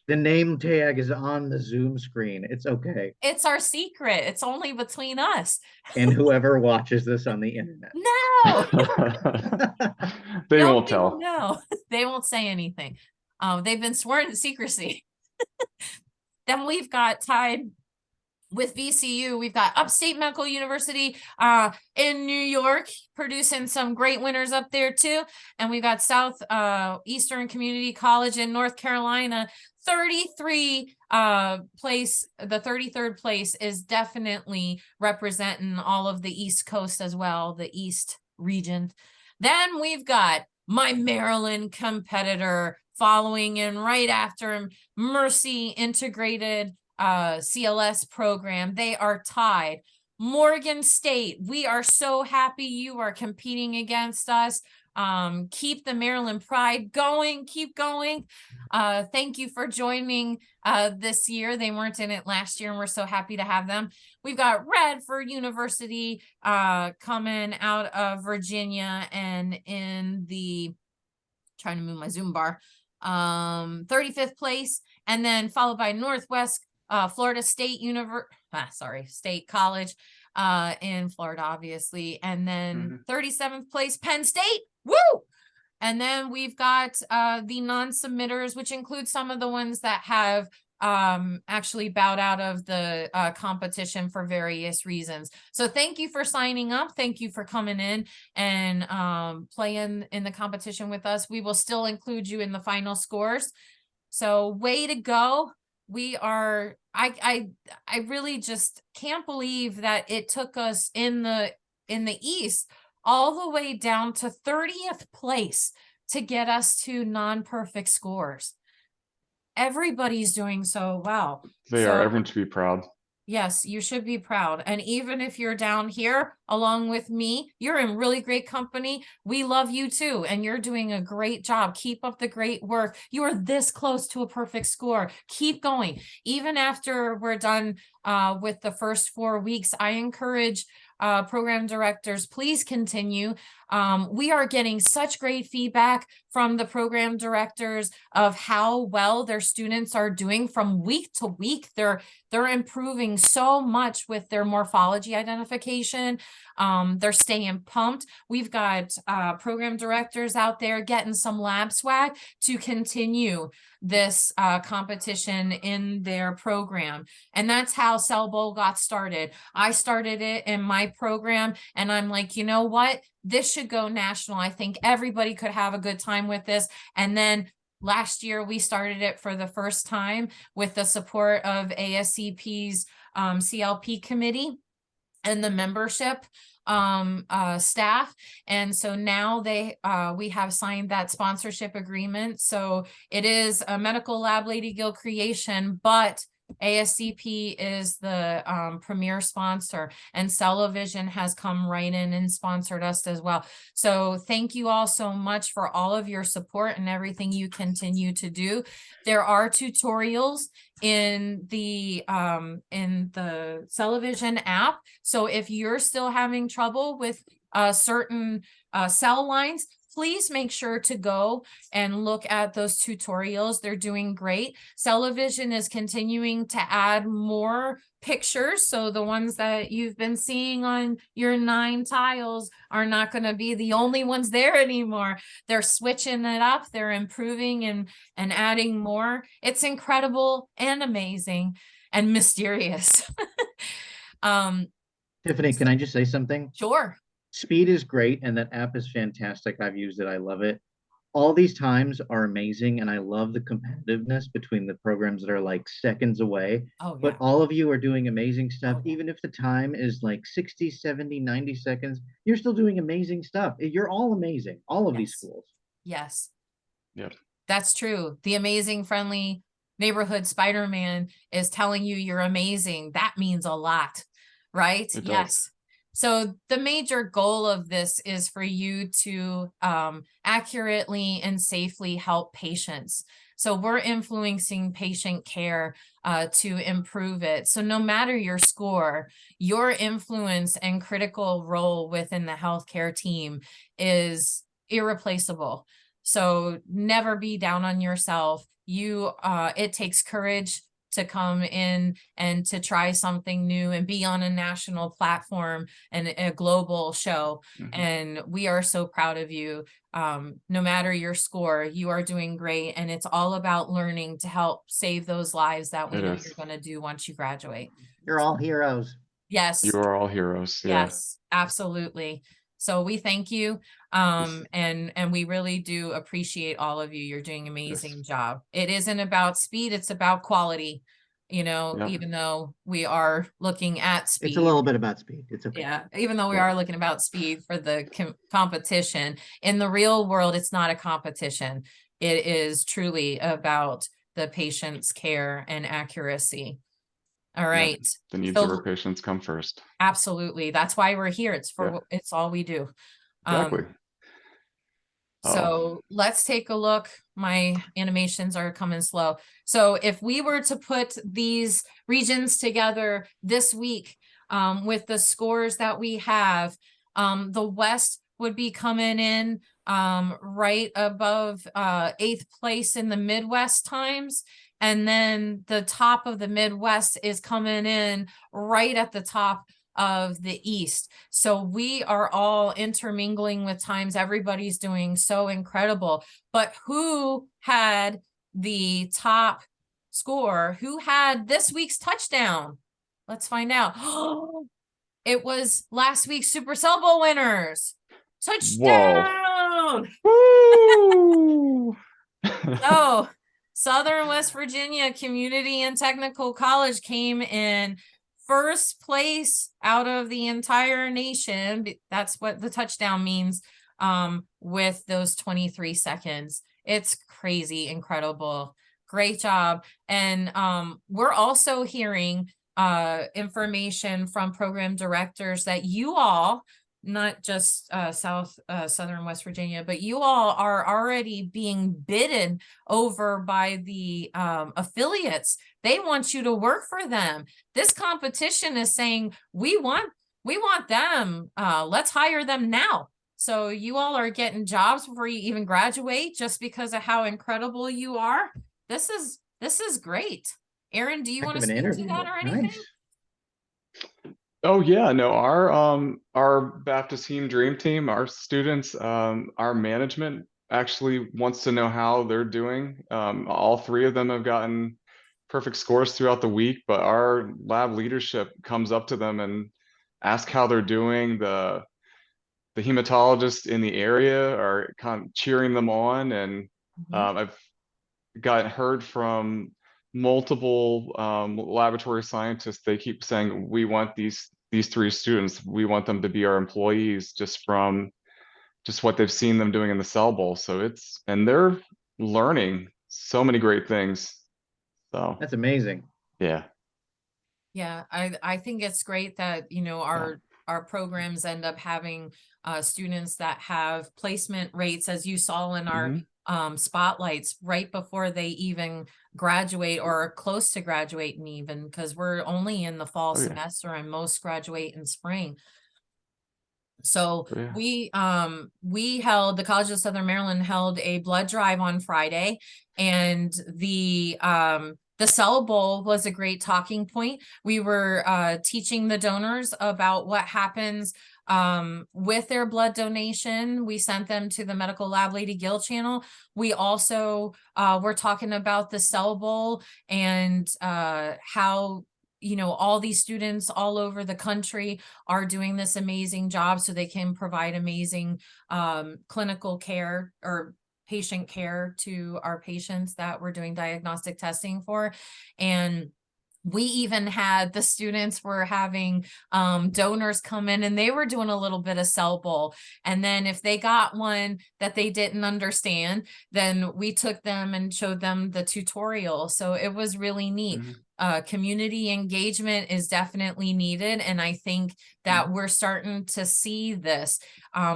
The name tag is on the Zoom screen. It's okay. It's our secret. It's only between us. And whoever watches this on the internet. No. They won't tell. No, they won't say anything. They've been sworn to secrecy. Then we've got tied with VCU. We've got Upstate Medical University in New York producing some great winners up there too. And we've got South Eastern Community College in North Carolina. 33 place, the 33rd place is definitely representing all of the East Coast as well, the East region. Then we've got my Maryland competitor following in right after Mercy Integrated CLS program. They are tied. Morgan State, we are so happy you are competing against us. Keep the Maryland pride going, keep going. Thank you for joining this year. They weren't in it last year and we're so happy to have them. We've got Radford University coming out of Virginia and in the, trying to move my Zoom bar, 35th place, and then followed by Northwest Florida State State College in Florida, obviously, and then 37th place Penn State. Woo! And then we've got the non-submitters, which include some of the ones that have actually bowed out of the competition for various reasons. So thank you for signing up. Thank you for coming in and playing in the competition with us. We will still include you in the final scores. So way to go. We are, I really just can't believe that it took us in the East all the way down to 30th place to get us to non-perfect scores. Everybody's doing so well. They are. Everyone should be proud. Yes, you should be proud. And even if you're down here along with me, you're in really great company. We love you too. And you're doing a great job. Keep up the great work. You are this close to a perfect score. Keep going. Even after we're done with the first 4 weeks, I encourage program directors, please continue. We are getting such great feedback from the program directors of how well their students are doing from week to week. They're improving so much with their morphology identification. They're staying pumped. We've got program directors out there getting some lab swag to continue this competition in their program. And that's how Cell Bowl got started. I started it in my program and I'm like, you know what? This should go national. I think everybody could have a good time with this. And then last year we started it for the first time with the support of ASCP's CLP committee and the membership staff. And so now we have signed that sponsorship agreement. So it is a medical lab Lady Gill creation, but ASCP is the premier sponsor, and CellAVision has come right in and sponsored us as well. So thank you all so much for all of your support and everything you continue to do. There are tutorials in the CellAVision app. So if you're still having trouble with certain cell lines, please make sure to go and look at those tutorials. They're doing great. CellAVision is continuing to add more pictures. So the ones that you've been seeing on your 9 tiles are not going to be the only ones there anymore. They're switching it up. They're improving and adding more. It's incredible and amazing and mysterious. Tiffany, can I just say something? Sure. Speed is great, and that app is fantastic. I've used it. I love it. All these times are amazing, and I love the competitiveness between the programs that are like seconds away. Oh, yeah. But all of you are doing amazing stuff. Oh, yeah. Even if the time is like 60, 70, 90 seconds, you're still doing amazing stuff. You're all amazing, all of these schools. Yes. Yep. That's true. The amazing, friendly neighborhood Spider-Man is telling you you're amazing. That means a lot, right? It Yes. does. So the major goal of this is for you to accurately and safely help patients. So we're influencing patient care to improve it. So no matter your score, your influence and critical role within the healthcare team is irreplaceable. So never be down on yourself. It takes courage to come in and to try something new and be on a national platform and a global show. Mm-hmm. And we are so proud of you. No matter your score, you are doing great. And it's all about learning to help save those lives that we know you're going to do once you graduate. You're all heroes. Yes. You are all heroes. Yeah. Yes, absolutely. So we thank you. And we really do appreciate all of you. You're doing an amazing job. It isn't about speed, it's about quality, even though we are looking at speed. It's a little bit about speed. It's okay. Yeah, even though we are looking about speed for the competition, in the real world, it's not a competition. It is truly about the patient's care and accuracy. All right. The needs of our patients come first. Absolutely. That's why we're here. It's all we do. Exactly. So let's take a look. My animations are coming slow. So if we were to put these regions together this week with the scores that we have, the West would be coming in right above 8th place in the Midwest times. And then the top of the Midwest is coming in right at the top of the East. So we are all intermingling with times. Everybody's doing so incredible. But who had the top score. Who had this week's touchdown? Let's find out. It was last week's Super Cell Bowl winners. Whoa. Touchdown! Woo! So, Southern West Virginia Community and Technical College came in first place out of the entire nation. That's what the touchdown means, with those 23 seconds. It's crazy, incredible. Great job. And we're also hearing information from program directors that you all, not just Southern West Virginia, but you all are already being bidden over by the affiliates. They want you to work for them. This competition is saying, we want them. Let's hire them now. So you all are getting jobs before you even graduate, just because of how incredible you are. This is great. Aaron, do you want to speak to that or anything? Nice. Oh yeah, no, our Baptist Team Dream Team, our students, our management actually wants to know how they're doing. All three of them have gotten perfect scores throughout the week, but our lab leadership comes up to them and asks how they're doing. The hematologists in the area are kind of cheering them on, and I've heard from multiple laboratory scientists. They keep saying, we want these three students, we want them to be our employees, just from what they've seen them doing in the Cell Bowl. So and they're learning so many great things. So That's amazing. yeah. Yeah, I think it's great that, our programs end up having students that have placement rates, as you saw in our spotlights, right before they even graduate or are close to graduating, even because we're only in the fall semester and most graduate in spring. So the College of Southern Maryland held a blood drive on Friday, and the Cell Bowl was a great talking point. We were teaching the donors about what happens with their blood donation. We sent them to the Medical Lab Lady Gill channel. We also were talking about the Cell Bowl and how all these students all over the country are doing this amazing job so they can provide amazing clinical care or patient care to our patients that we're doing diagnostic testing for. And we even had the students were having donors come in, and they were doing a little bit of Cell Bowl. And then if they got one that they didn't understand, then we took them and showed them the tutorial. So it was really neat. Community engagement is definitely needed. And I think that we're starting to see this.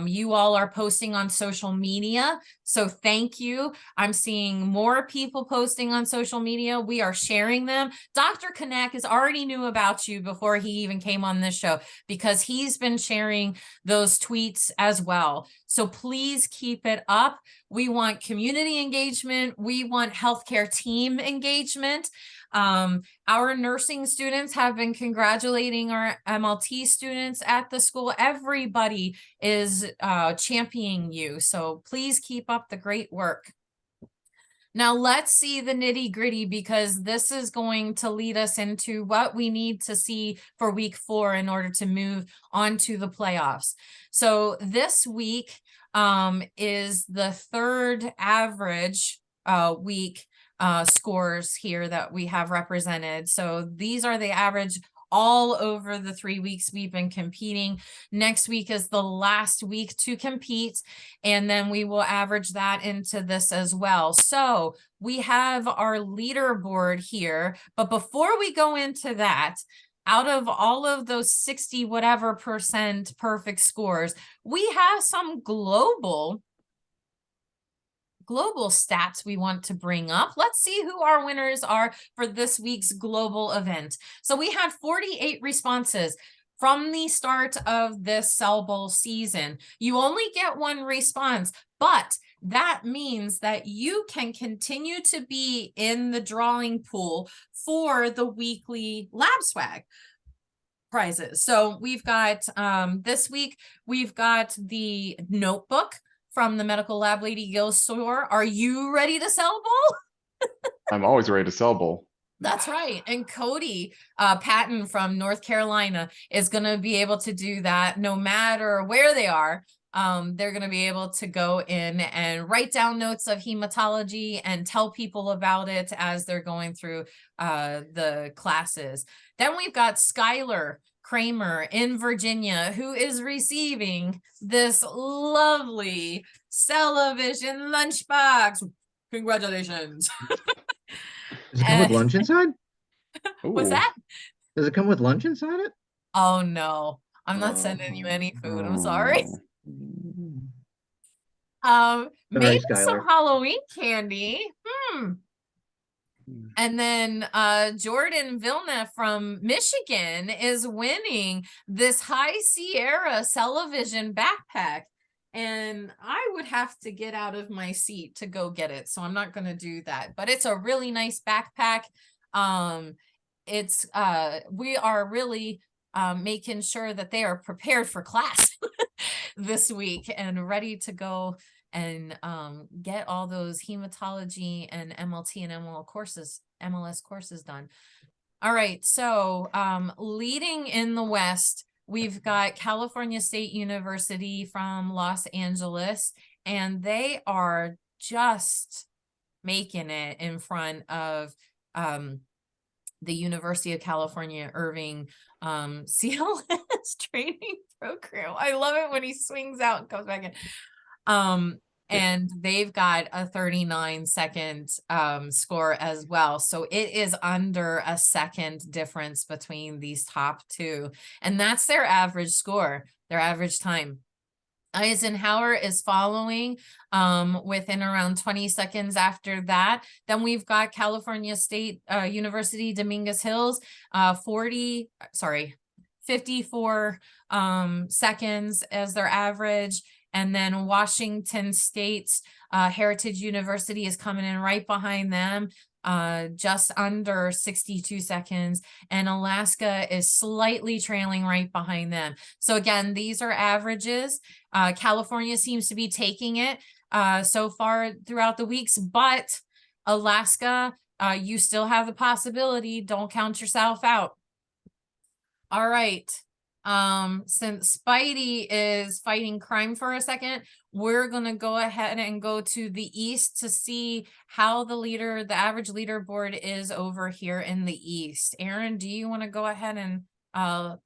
You all are posting on social media. So thank you. I'm seeing more people posting on social media. We are sharing them. Dr. Kanakis already knew about you before he even came on this show, because he's been sharing those tweets as well. So please keep it up. We want community engagement. We want healthcare team engagement. Our nursing students have been congratulating our MLT students at the school. Everybody is championing you. So please keep up the great work. Now let's see the nitty gritty, because this is going to lead us into what we need to see for week 4 in order to move on to the playoffs. So this week is the third average week scores here that we have represented. So these are the average all over the 3 weeks we've been competing. Next week is the last week to compete, and then we will average that into this as well. So we have our leaderboard here, but before we go into that, out of all of those 60 whatever % perfect scores, we have some global stats we want to bring up. Let's see who our winners are for this week's global event. So we had 48 responses from the start of this Cell Bowl season. You only get one response, but that means that you can continue to be in the drawing pool for the weekly lab swag prizes. So we've got this week, we've got the notebook from the Medical Lab Lady Gill store. Are you ready to Cell Bowl? I'm always ready to Cell Bowl. That's right. And Cody Patton from North Carolina is going to be able to do that no matter where they are. They're going to be able to go in and write down notes of hematology and tell people about it as they're going through the classes. Then we've got Skylar Kramer in Virginia, who is receiving this lovely CellAVision lunchbox. Congratulations. Does it come with lunch inside? What's Ooh. that? Does it come with lunch inside it? Oh no, I'm not sending you any food. I'm sorry. All Maybe right, some Skylar. Halloween candy. And then Jordan Vilna from Michigan is winning this High Sierra CellAVision backpack. And I would have to get out of my seat to go get it. So I'm not going to do that. But it's a really nice backpack. We are really making sure that they are prepared for class this week and ready to go and get all those hematology and MLT and MLS courses done. All right, so leading in the West, we've got California State University from Los Angeles, and they are just making it in front of the University of California, Irving CLS training program. I love it when he swings out and comes back in. And they've got a 39-second score as well. So it is under a second difference between these top two. And that's their average score, their average time. Eisenhower is following within around 20 seconds after that. Then we've got California State University, Dominguez Hills, 54 seconds as their average. And then Washington State's Heritage University is coming in right behind them, just under 62 seconds. And Alaska is slightly trailing right behind them. So again, these are averages. California seems to be taking it so far throughout the weeks, but Alaska, you still have the possibility. Don't count yourself out. All right. Since Spidey is fighting crime for a second, we're going to go ahead and go to the East to see how the average leaderboard is over here in the East. Aaron, do you want to go ahead and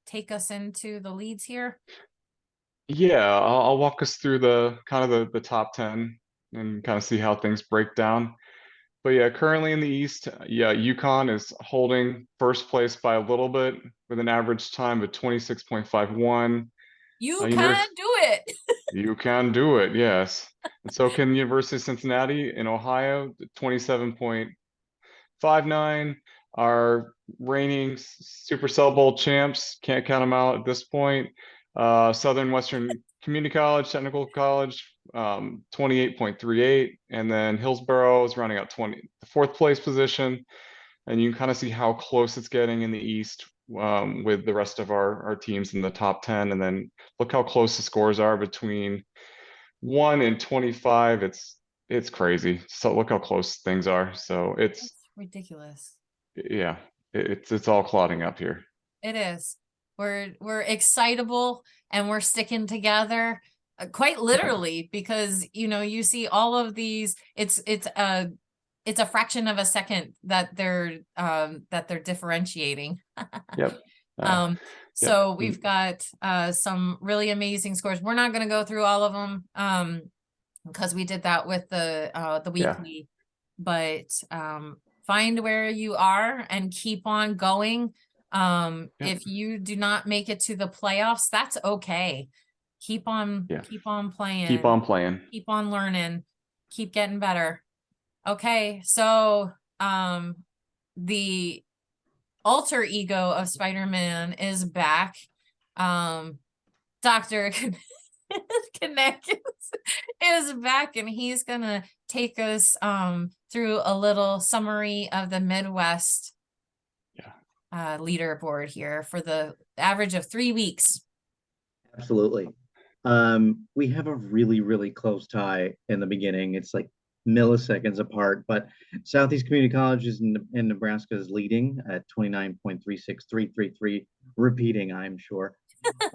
take us into the leads here? Yeah, I'll walk us through the top 10 and kind of see how things break down. But yeah, currently in the East, UConn is holding first place by a little bit with an average time of 26.51. You can do it. You can do it, yes. And so can University of Cincinnati in Ohio, 27.59. Our reigning Super Cell Bowl champs, can't count them out at this point. Southern Western Community College, Technical College, 28.38, and then Hillsborough is running out the fourth place position. And you can kind of see how close it's getting in the East with the rest of our teams in the top 10. And then look how close the scores are between 1 and 25. It's crazy. So look how close things are. So it's ridiculous. Yeah, it's all clotting up here. It is. We're excitable and we're sticking together quite literally, because you see all of these, it's a fraction of a second that they're differentiating. Yep. So we've got some really amazing scores. We're not going to go through all of them because we did that with the weekly, but find where you are and keep on going. If you do not make it to the playoffs, that's okay. Keep on playing. Keep on playing. Keep on learning. Keep getting better. Okay, so the alter ego of Spider-Man is back. Dr. Kanakis is back, and he's gonna take us through a little summary of the Midwest leaderboard here for the average of 3 weeks. Absolutely. We have a really, really close tie in the beginning. It's like milliseconds apart. But Southeast Community College is in Nebraska is leading at 29.36333, repeating, I'm sure.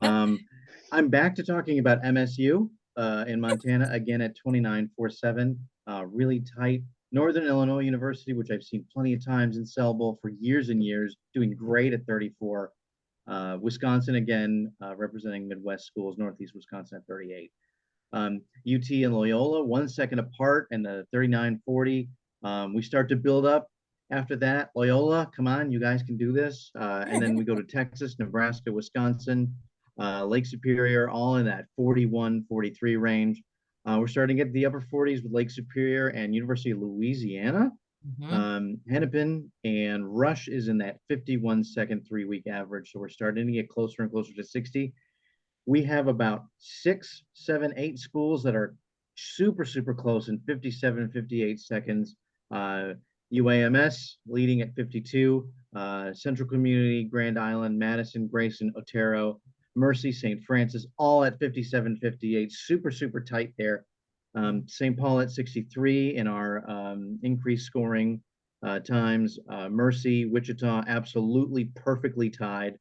I'm back to talking about MSU in Montana again at 29.47, really tight. Northern Illinois University, which I've seen plenty of times in Cell Bowl for years and years, doing great at 34. Wisconsin again, representing Midwest schools, Northeast Wisconsin at 38. UT and Loyola, 1 second apart, and the 39.40. We start to build up after that. Loyola, come on, you guys can do this. And then we go to Texas, Nebraska, Wisconsin, Lake Superior, all in that 41, 43 range. We're starting to get the upper 40s with Lake Superior and University of Louisiana. Hennepin and Rush is in that 51-second 3-week average. So we're starting to get closer and closer to 60. We have about 6, 7, 8 schools that are super, super close in 57, 58 seconds. UAMS leading at 52, Central Community, Grand Island, Madison, Grayson, Otero, Mercy, St. Francis, all at 57, 58, super, super tight there. St. Paul at 63 in our increased scoring times. Mercy, Wichita, absolutely perfectly tied.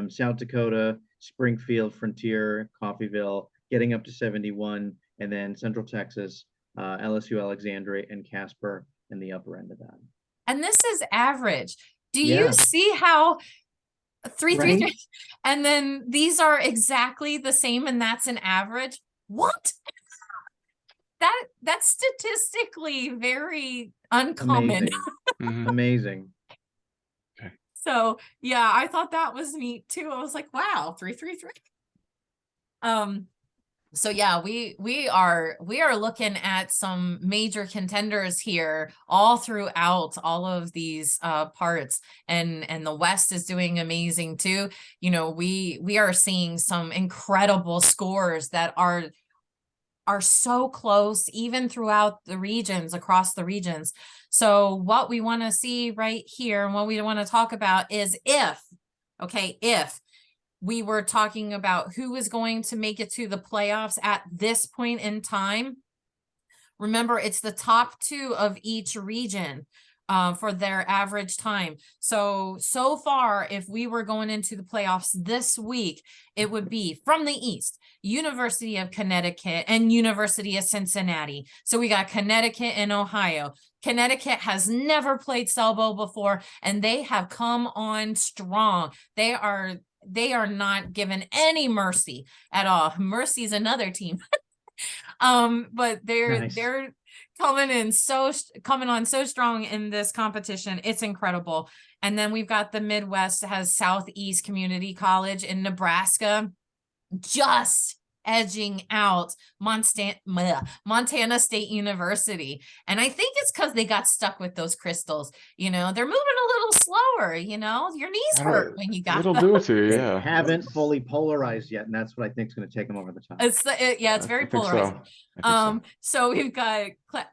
South Dakota, Springfield, Frontier, Coffeyville, getting up to 71, and then Central Texas, LSU, Alexandria, and Casper in the upper end of that. And this is average. Do you see how 333? Right? And then these are exactly the same, and that's an average? What? That's statistically very uncommon. Amazing. Amazing. So yeah, I thought that was neat too. I was like, wow, 333. So yeah, we are looking at some major contenders here all throughout all of these parts, and the West is doing amazing too. You know, we are seeing some incredible scores that are so close, even throughout the regions, across the regions. So what we want to see right here, and what we want to talk about is if we were talking about who is going to make it to the playoffs at this point in time. Remember, it's the top 2 of each region for their average time. So far, if we were going into the playoffs this week, it would be from the East, University of Connecticut and University of Cincinnati. So we got Connecticut and Ohio. Connecticut has never played Cell Bowl before, and they have come on strong. They are not given any mercy at all. Mercy is another team. But they're coming on so strong in this competition. It's incredible. And then we've got the Midwest has Southeast Community College in Nebraska, just edging out Montana State University. And I think it's because they got stuck with those crystals. You know, they're moving a little slower, you know, your knees hurt when you got them. It'll do it to you, yeah. They haven't fully polarized yet, and that's what I think is going to take them over the top. It's very polarizing. So we've got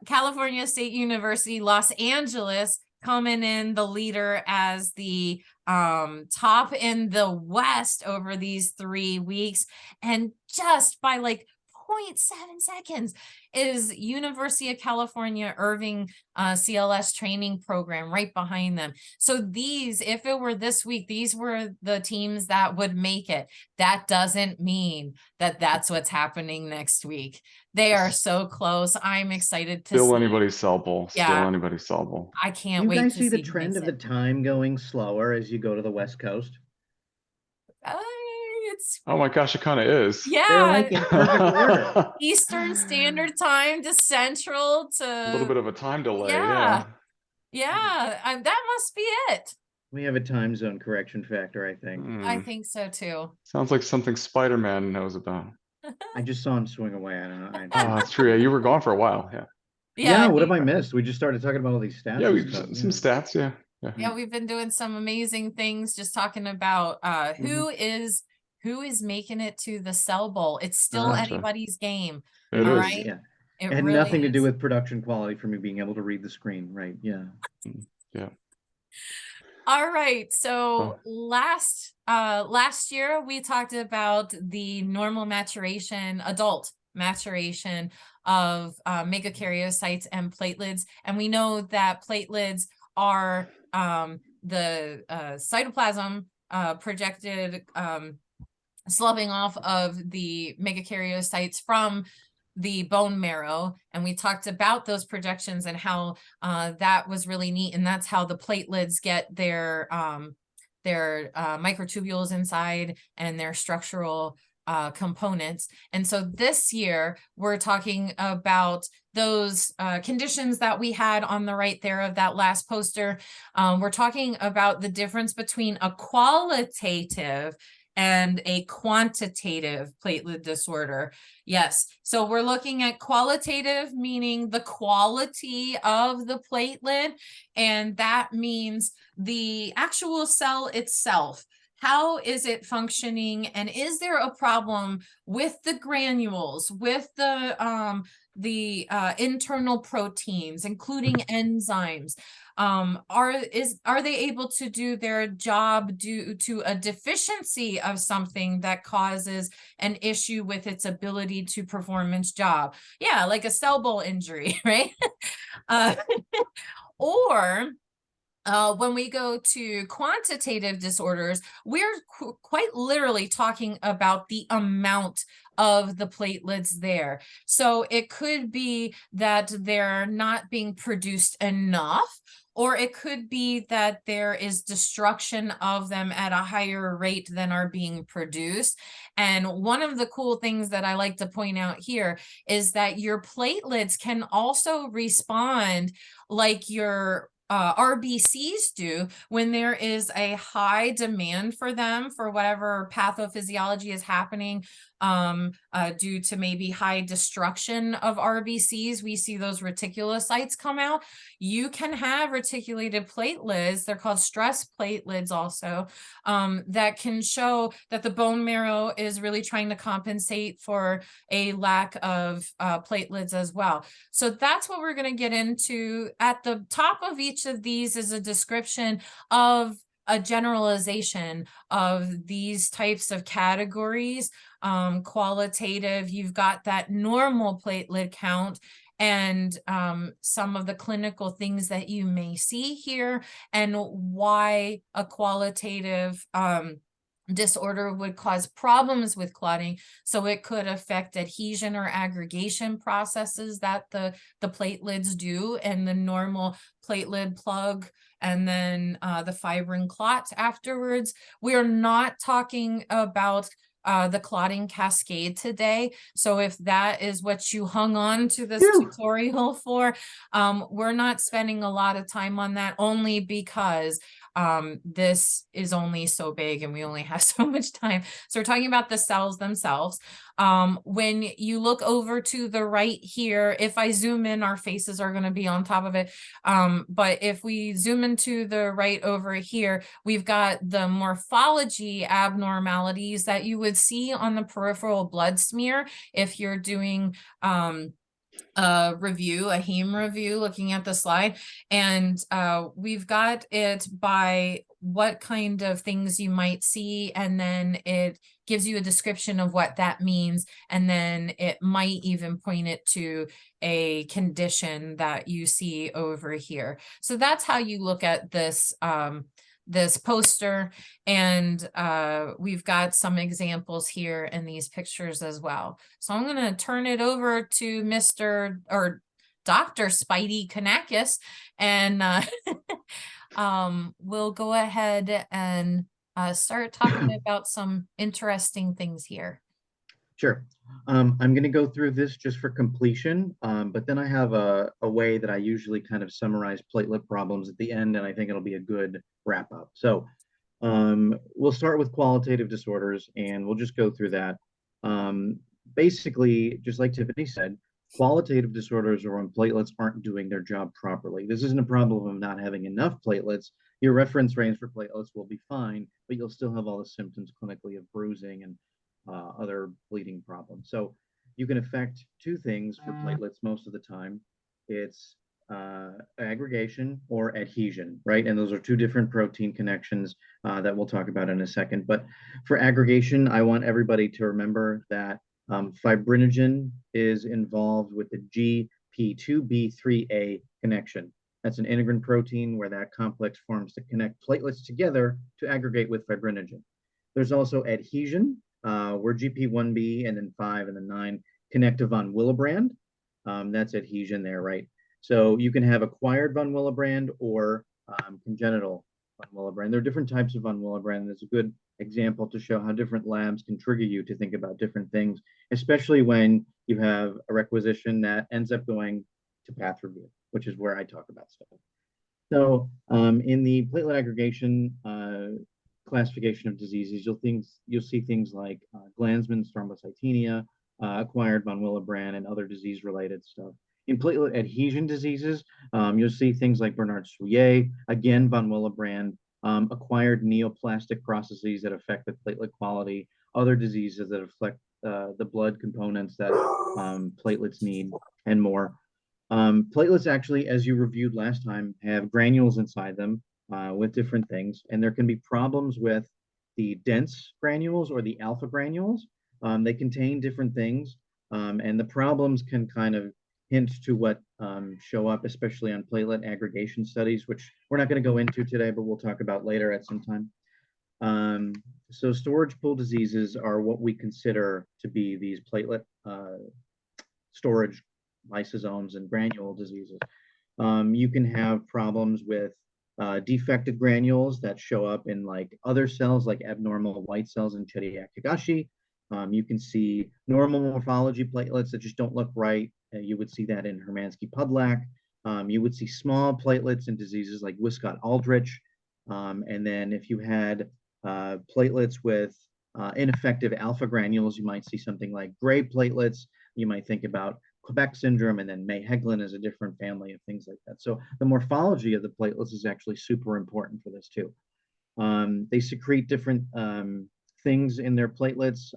California State University, Los Angeles coming in the leader as the top in the West over these 3 weeks, and just by like 0.7 seconds is University of California Irving CLS training program right behind them. So these, if it were this week, these were the teams that would make it. That doesn't mean that that's what's happening next week. They are so close. I'm excited to still anybody's Cell Bowl. Yeah. Still anybody's Cell Bowl. I can't wait to see the trend of the time going slower as you go to the West Coast. Oh my gosh, it kind of is. Yeah. They're like in perfect order. Eastern Standard Time to Central to a little bit of a time delay. Yeah. That must be it. We have a time zone correction factor, I think. I think so too. Sounds like something Spider-Man knows about. I just saw him swing away. I don't know. Oh, that's true. Yeah, you were gone for a while. Yeah. What have I missed? We just started talking about all these stats. Yeah, some stats. Yeah, we've been doing some amazing things, just talking about who is making it to the Cell Bowl. It's still anybody's game. It is. Right? Yeah. It had really nothing to do with production quality for me being able to read the screen. Right. Yeah. Yeah. All right. So last year we talked about the normal maturation, adult maturation of megakaryocytes and platelets. And we know that platelets are the cytoplasm projected slouging off of the megakaryocytes from the bone marrow. And we talked about those projections and how that was really neat. And that's how the platelets get their microtubules inside and their structural components. And so this year we're talking about those conditions that we had on the right there of that last poster. We're talking about the difference between a qualitative and a quantitative platelet disorder. Yes, so we're looking at qualitative, meaning the quality of the platelet, and that means the actual cell itself. How is it functioning, and is there a problem with the granules, with the internal proteins, including enzymes? Are they able to do their job due to a deficiency of something that causes an issue with its ability to perform its job? Yeah, like a cell bowl injury, right? Or when we go to quantitative disorders, we're quite literally talking about the amount of the platelets there. So it could be that they're not being produced enough, or it could be that there is destruction of them at a higher rate than are being produced. And one of the cool things that I like to point out here is that your platelets can also respond like your RBCs do when there is a high demand for them for whatever pathophysiology is happening due to maybe high destruction of RBCs. We see those reticulocytes come out. You can have reticulated platelets, they're called stress platelets also, that can show that the bone marrow is really trying to compensate for a lack of platelets as well. So that's what we're going to get into. At the top of each of these is a description of a generalization of these types of categories. Qualitative, you've got that normal platelet count and some of the clinical things that you may see here, and why a qualitative disorder would cause problems with clotting. So it could affect adhesion or aggregation processes that the platelets do, and the normal platelet plug, and then the fibrin clot afterwards. We're not talking about the clotting cascade today. So if that is what you hung on to this tutorial for, we're not spending a lot of time on that, only because this is only so big and we only have so much time. So we're talking about the cells themselves. When you look over to the right here, if I zoom in, our faces are going to be on top of it. But if we zoom into the right over here, we've got the morphology abnormalities that you would see on the peripheral blood smear if you're doing a review, a heme review, looking at the slide. And we've got it by what kind of things you might see, and then it gives you a description of what that means, and then it might even point it to a condition that you see over here. So that's how you look at this this poster, and we've got some examples here in these pictures as well. So I'm going to turn it over to Dr. Spidey Kanakis, and we'll go ahead and start talking about some interesting things here. Sure. I'm going to go through this just for completion, but then I have a way that I usually kind of summarize platelet problems at the end, and I think it'll be a good wrap up. So we'll start with qualitative disorders, and we'll just go through that. Basically, just like Tiffany said, qualitative disorders are when platelets aren't doing their job properly. This isn't a problem of not having enough platelets. Your reference range for platelets will be fine, but you'll still have all the symptoms clinically of bruising and other bleeding problems. So you can affect two things for platelets most of the time. It's aggregation or adhesion, right? And those are two different protein connections that we'll talk about in a second. But for aggregation, I want everybody to remember that Fibrinogen is involved with the GP2B3A connection. That's an integrin protein where that complex forms to connect platelets together to aggregate with fibrinogen. There's also adhesion, where GP1B and then 5 and then 9 connect to von Willebrand. That's adhesion there, right? So you can have acquired von Willebrand or congenital von Willebrand. There are different types of von Willebrand. There's a good example to show how different labs can trigger you to think about different things, especially when you have a requisition that ends up going to path review, which is where I talk about stuff. So in the platelet aggregation classification of diseases, you'll see things like Glanzmann's thrombocytopenia, acquired von Willebrand, and other disease-related stuff. In platelet adhesion diseases, you'll see things like Bernard-Soulier, again, von Willebrand, acquired neoplastic processes that affect the platelet quality, other diseases that affect the blood components that platelets need, and more. Platelets actually, as you reviewed last time, have granules inside them with different things, and there can be problems with the dense granules or the alpha granules. They contain different things, and the problems can kind of hint to what show up, especially on platelet aggregation studies, which we're not going to go into today, but we'll talk about later at some time. So storage pool diseases are what we consider to be these platelet storage lysosomes and granule diseases. You can have problems with defected granules that show up in like other cells, like abnormal white cells in Chediak-Higashi. You can see normal morphology platelets that just don't look right. You would see that in Hermansky-Pudlak. You would see small platelets in diseases like Wiskott-Aldrich. And then if you had platelets with ineffective alpha granules, you might see something like gray platelets. You might think about Quebec syndrome, and then May-Heglin is a different family of things like that. So the morphology of the platelets is actually super important for this too. They secrete different things in their platelets,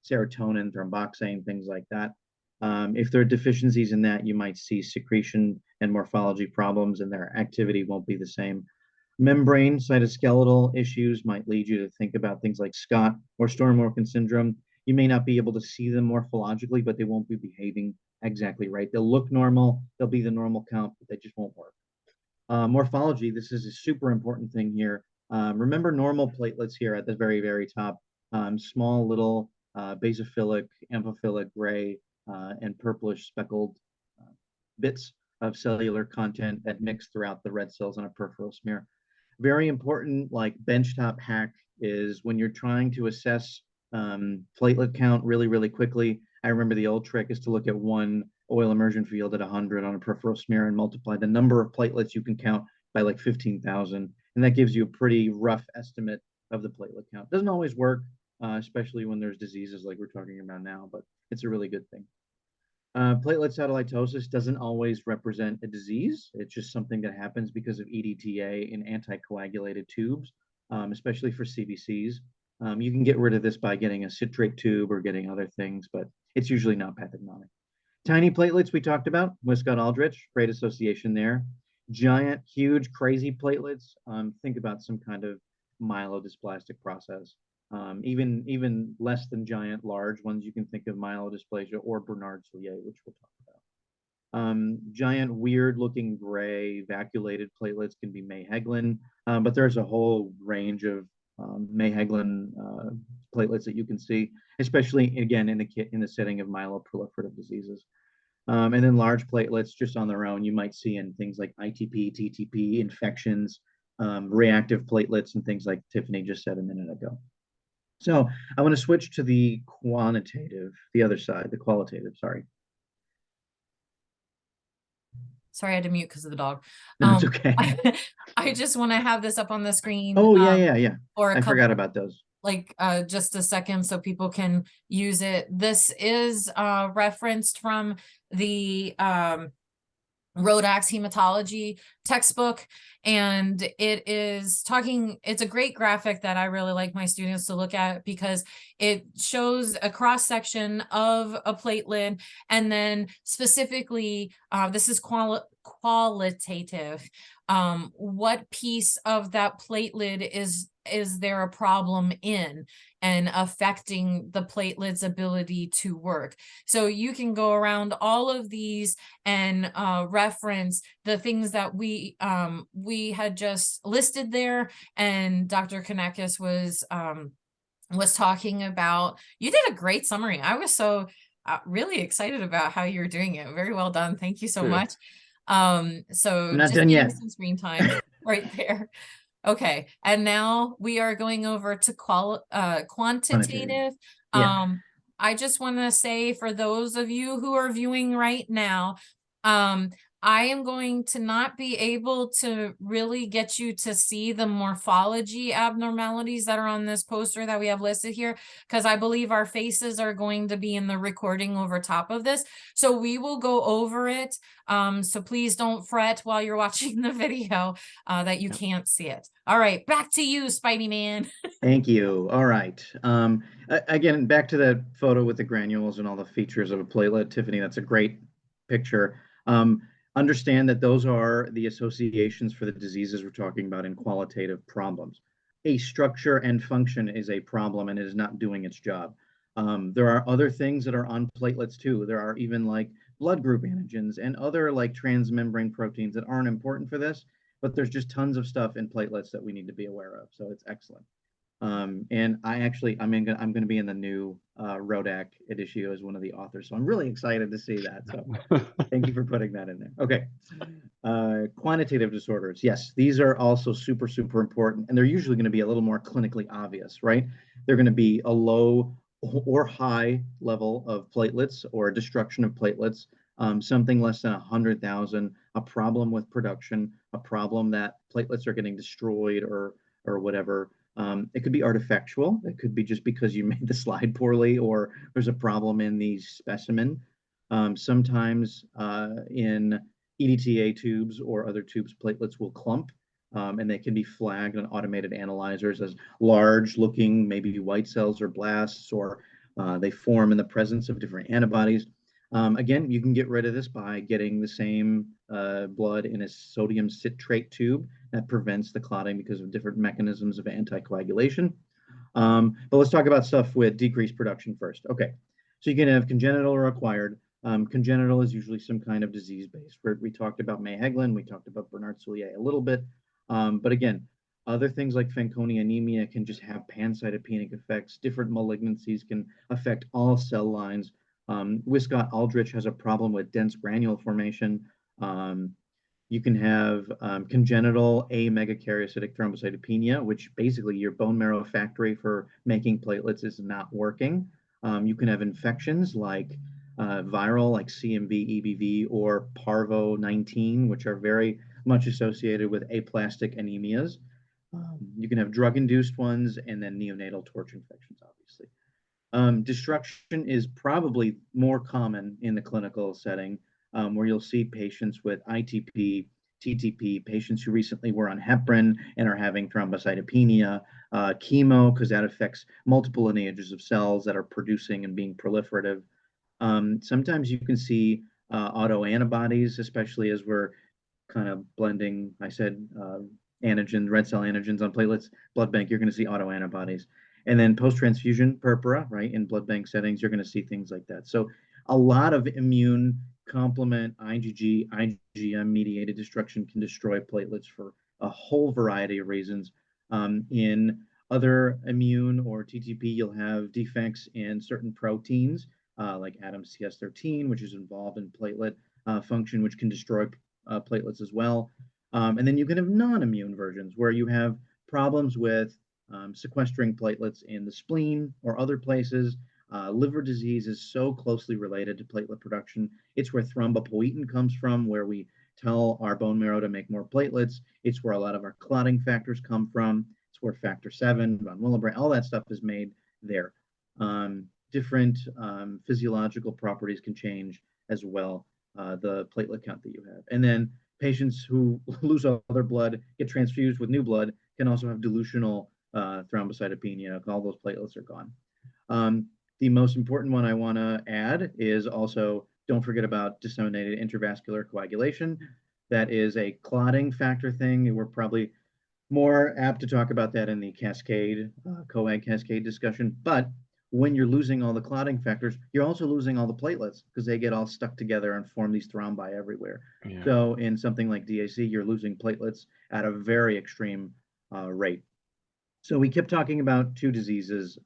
serotonin, thromboxane, things like that. If there are deficiencies in that, you might see secretion and morphology problems, and their activity won't be the same. Membrane cytoskeletal issues might lead you to think about things like Scott or Storm-Morgan syndrome. You may not be able to see them morphologically, but they won't be behaving exactly right. They'll look normal, they'll be the normal count, but they just won't work. Morphology, this is a super important thing here. Remember normal platelets here at the very, very top, small little basophilic, amphiphilic, gray, and purplish speckled bits of cellular content that mix throughout the red cells on a peripheral smear. Very important, like benchtop hack is when you're trying to assess platelet count really, really quickly. I remember the old trick is to look at one oil immersion field at 100 on a peripheral smear and multiply the number of platelets you can count by like 15,000. And that gives you a pretty rough estimate of the platelet count. Doesn't always work, especially when there's diseases like we're talking about now, but it's a really good thing. Platelet cytolytosis doesn't always represent a disease. It's just something that happens because of EDTA in anticoagulated tubes, especially for CBCs. You can get rid of this by getting a citrate tube or getting other things, but it's usually not pathognomonic. Tiny platelets we talked about, Wiskott-Aldrich, great association there. Giant, huge, crazy platelets, think about some kind of myelodysplastic process. Even less than giant, large ones, you can think of myelodysplasia or Bernard-Soulier, which we'll talk about. Giant, weird-looking gray vacuolated platelets can be May-Heglin, but there's a whole range of May-Heglin platelets that you can see, especially again in the setting of myeloproliferative diseases. And then large platelets just on their own, you might see in things like ITP, TTP, infections, reactive platelets, and things like Tiffany just said a minute ago. So I want to switch to the quantitative, the other side, the qualitative, sorry. Sorry, I had to mute because of the dog. No, it's okay. I just want to have this up on the screen. Oh, yeah. Or I forgot about those. Like just a second so people can use it. This is referenced from the Rodax hematology textbook, and it's a great graphic that I really like my students to look at because it shows a cross section of a platelet, and then specifically this is qualitative, what piece of that platelet is there a problem in and affecting the platelet's ability to work. So you can go around all of these and reference the things that we had just listed there, and Dr. Kanakis was talking about. You did a great summary. I was so really excited about how you're doing it. Very well done. Thank you so Good. much. So I'm not just done getting yet. some screen time right there. Okay, and now we are going over to quantitative. Yeah. I just want to say, for those of you who are viewing right now, I am going to not be able to really get you to see the morphology abnormalities that are on this poster that we have listed here, because I believe our faces are going to be in the recording over top of this. So we will go over it. So please don't fret while you're watching the video that you can't see it. All right, back to you, Spidey Man. Thank you. All right. Again, back to that photo with the granules and all the features of a platelet, Tiffany. That's a great picture. Understand that those are the associations for the diseases we're talking about in qualitative problems. A structure and function is a problem and it is not doing its job. There are other things that are on platelets too. There are even like blood group antigens and other like transmembrane proteins that aren't important for this, but there's just tons of stuff in platelets that we need to be aware of. So it's excellent. And I'm going to be in the new Rodak issue as one of the authors. So I'm really excited to see that. So thank you for putting that in there. Okay. Quantitative disorders. Yes, these are also super, super important. And they're usually going to be a little more clinically obvious, right? They're going to be a low or high level of platelets or destruction of platelets, something less than 100,000, a problem with production, a problem that platelets are getting destroyed or whatever. It could be artifactual. It could be just because you made the slide poorly or there's a problem in the specimen. Sometimes in EDTA tubes or other tubes, platelets will clump, and they can be flagged on automated analyzers as large looking, maybe white cells or blasts, or they form in the presence of different antibodies. Again, you can get rid of this by getting the same blood in a sodium citrate tube that prevents the clotting because of different mechanisms of anticoagulation. But let's talk about stuff with decreased production first. Okay, so you can have congenital or acquired. Congenital is usually some kind of disease base. We talked about May-Hegland, we talked about Bernard-Soulier a little bit. But again, other things like Fanconi anemia can just have pancytopenic effects. Different malignancies can affect all cell lines. Wiskott-Aldrich has a problem with dense granule formation. You can have congenital amegakaryocytic thrombocytopenia, which basically your bone marrow factory for making platelets is not working. You can have infections like viral, like CMV, EBV, or Parvo-19, which are very much associated with aplastic anemias. You can have drug-induced ones and then neonatal torch infections, obviously. Destruction is probably more common in the clinical setting, where you'll see patients with ITP, TTP, patients who recently were on heparin and are having thrombocytopenia, chemo, because that affects multiple lineages of cells that are producing and being proliferative. Sometimes you can see autoantibodies, especially as we're kind of blending, I said, antigen, red cell antigens on platelets, blood bank, you're going to see autoantibodies. And then post-transfusion purpura, right, in blood bank settings, you're going to see things like that. So a lot of immune complement, IgG, IgM-mediated destruction can destroy platelets for a whole variety of reasons. In other immune or TTP, you'll have defects in certain proteins, like ADAMTS-CS13, which is involved in platelet function, which can destroy platelets as well. And then you can have non-immune versions where you have problems with sequestering platelets in the spleen or other places. Liver disease is so closely related to platelet production. It's where thrombopoietin comes from, where we tell our bone marrow to make more platelets. It's where a lot of our clotting factors come from. It's where factor 7, von Willebrand, all that stuff is made there. Different physiological properties can change as well, the platelet count that you have. And then patients who lose all their blood, get transfused with new blood, can also have dilutional thrombocytopenia. All those platelets are gone. The most important one I want to add is also don't forget about disseminated intravascular coagulation. that is a clotting factor thing. We're probably more apt to talk about that in the cascade, coag cascade discussion. But when you're losing all the clotting factors, you're also losing all the platelets because they get all stuck together and form these thrombi everywhere. Yeah. So in something like DAC, you're losing platelets at a very extreme rate. So we kept talking about two diseases,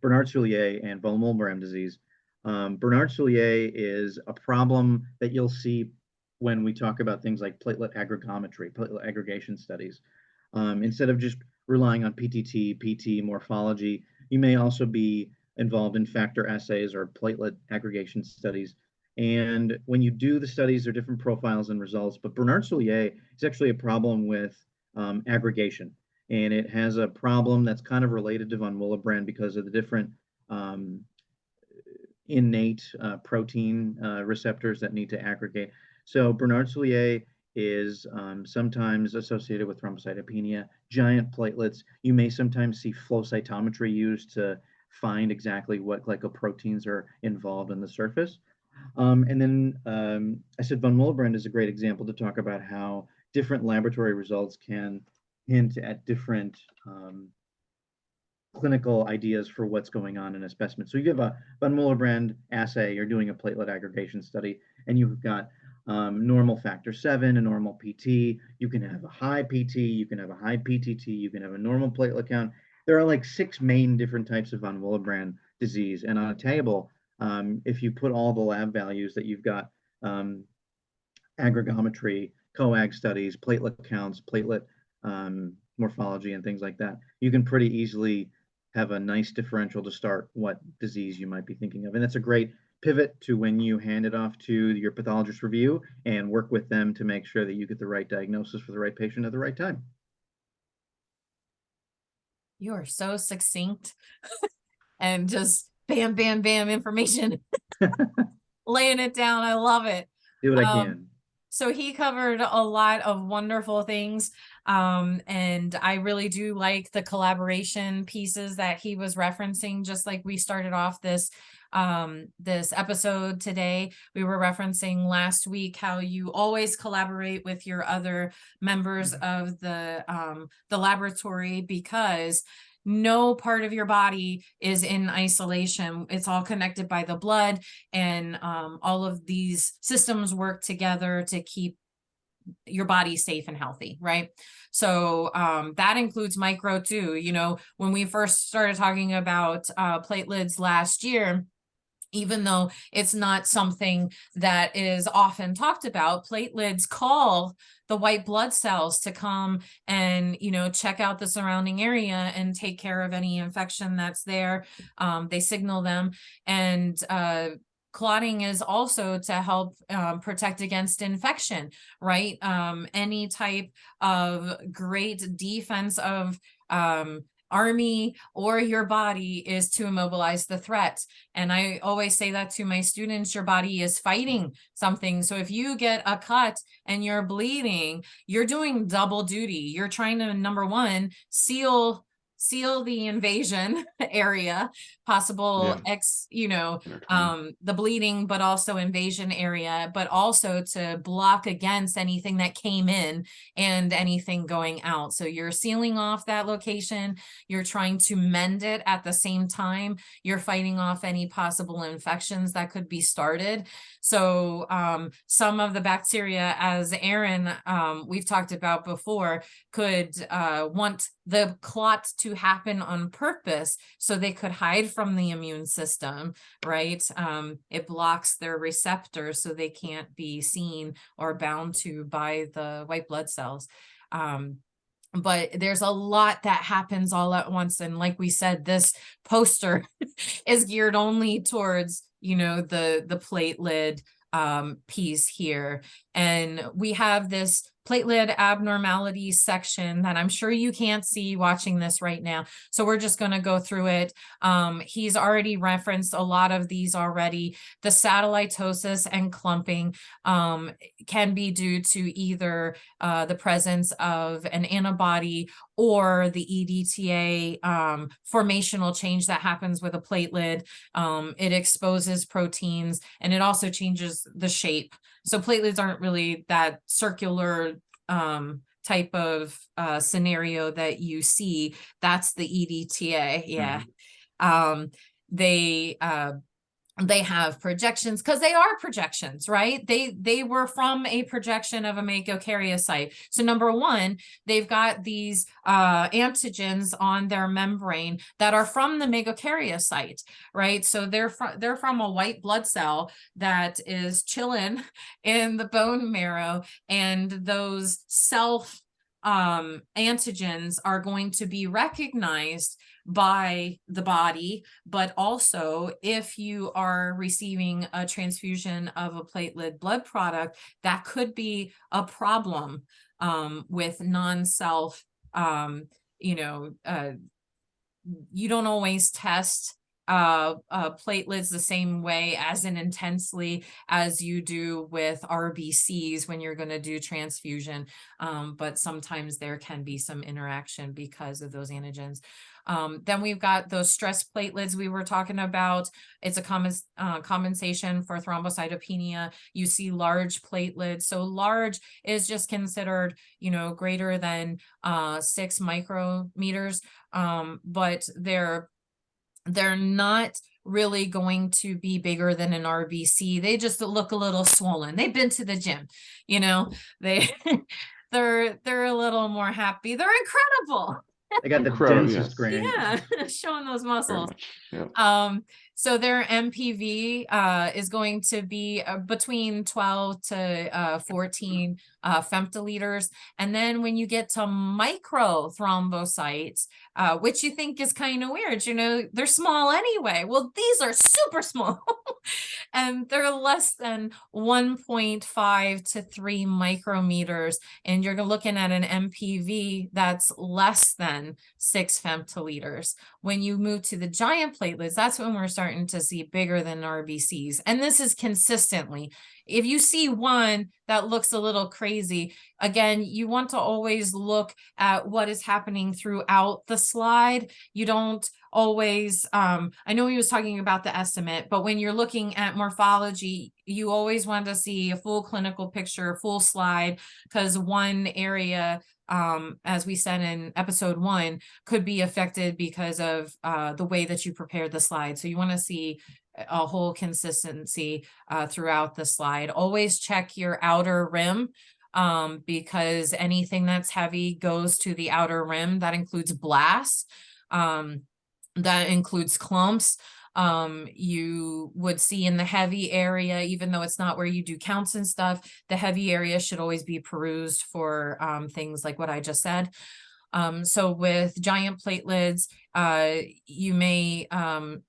Bernard-Soulier and von Willebrand disease. Bernard-Soulier is a problem that you'll see when we talk about things like platelet aggregometry, platelet aggregation studies. Instead of just relying on PTT, PT, morphology, you may also be involved in factor assays or platelet aggregation studies. And when you do the studies, there are different profiles and results, but Bernard-Soulier is actually a problem with aggregation. And it has a problem that's kind of related to von Willebrand because of the different innate protein receptors that need to aggregate. So Bernard-Soulier is sometimes associated with thrombocytopenia, giant platelets. You may sometimes see flow cytometry used to find exactly what glycoproteins are involved in the surface. And then I said von Willebrand is a great example to talk about how different laboratory results can hint at different clinical ideas for what's going on in a specimen. So you have a von Willebrand assay, you're doing a platelet aggregation study, and you've got normal factor 7, a normal PT. You can have a high PT, you can have a high PTT, you can have a normal platelet count. There are like 6 main different types of von Willebrand disease. And on a table, if you put all the lab values that you've got, aggregometry, coag studies, platelet counts, platelet morphology, and things like that, you can pretty easily have a nice differential to start what disease you might be thinking of. And that's a great pivot to when you hand it off to your pathologist review and work with them to make sure that you get the right diagnosis for the right patient at the right time. You are so succinct and just bam, bam, bam information, laying it down. I love it. Do what I can. So he covered a lot of wonderful things. And I really do like the collaboration pieces that he was referencing, just like we started off this this episode today. We were referencing last week how you always collaborate with your other members of the laboratory, because no part of your body is in isolation. It's all connected by the blood, and all of these systems work together to keep your body safe and healthy, right? So that includes micro too. You know, when we first started talking about platelets last year, even though it's not something that is often talked about, platelets call the white blood cells to come and, you know, check out the surrounding area and take care of any infection that's there. They signal them. And clotting is also to help protect against infection, right? Any type of great defense of army or your body is to immobilize the threat. And I always say that to my students, your body is fighting something. So if you get a cut and you're bleeding, you're doing double duty. You're trying to, number one, seal the invasion area, possible the bleeding, but also invasion area, but also to block against anything that came in and anything going out. So you're sealing off that location, you're trying to mend it at the same time, you're fighting off any possible infections that could be started. So some of the bacteria, as Aaron, we've talked about before, could want the clot to happen on purpose so they could hide from the immune system, right? It blocks their receptors so they can't be seen or bound to by the white blood cells. But there's a lot that happens all at once. And like we said, this poster is geared only towards, you know, the platelet piece here. And we have this platelet abnormalities section that I'm sure you can't see watching this right now. So we're just going to go through it. He's already referenced a lot of these already. The satellitosis and clumping can be due to either the presence of an antibody or the EDTA formational change that happens with a platelet. It exposes proteins and it also changes the shape So platelets aren't really that circular type of scenario that you see. That's the EDTA. Yeah. They have projections because they are projections, right? They were from a projection of a megakaryocyte. So number one, they've got these antigens on their membrane that are from the megakaryocyte, right? So they're from a white blood cell that is chilling in the bone marrow, and those self antigens are going to be recognized by the body. But also, if you are receiving a transfusion of a platelet blood product, that could be a problem with non-self. You don't always test platelets the same way as intensely as you do with RBCs when you're going to do transfusion. But sometimes there can be some interaction because of those antigens. Then we've got those stress platelets we were talking about. It's a compensation for thrombocytopenia. You see large platelets. So large is just considered, greater than 6 micrometers. But they're not really going to be bigger than an RBC. They just look a little swollen. They've been to the gym, they they're a little more happy. They're incredible. They got the Incredible, densest granules. Yeah, showing those muscles. Yeah. So their MPV is going to be between 12 to 14 femtoliters. And then when you get to micro thrombocytes, which you think is kind of weird, they're small anyway. Well, these are super small. And they're less than 1.5 to 3 micrometers. And you're looking at an MPV that's less than 6 femtoliters. When you move to the giant platelets, that's when we're starting to see bigger than RBCs. And this is consistently. If you see one that looks a little crazy, again, you want to always look at what is happening throughout the slide. You don't always, I know he was talking about the estimate, but when you're looking at morphology, you always want to see a full clinical picture, full slide, because one area, as we said in episode 1, could be affected because of the way that you prepared the slide. So you want to see a whole consistency throughout the slide. Always check your outer rim, because anything that's heavy goes to the outer rim. That includes blasts. That includes clumps. You would see in the heavy area, even though it's not where you do counts and stuff, the heavy area should always be perused for things like what I just said. So with giant platelets, you may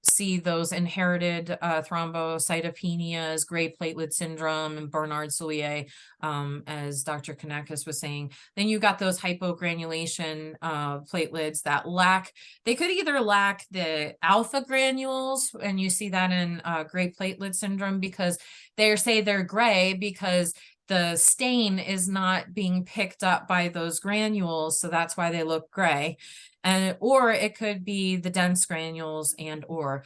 see those inherited thrombocytopenias, gray platelet syndrome, and Bernard-Soulier, as Dr. Kanakis was saying. Then you got those hypogranulation platelets that they could either lack the alpha granules, and you see that in gray platelet syndrome because they say they're gray because the stain is not being picked up by those granules, so that's why they look gray. Or it could be the dense granules and you're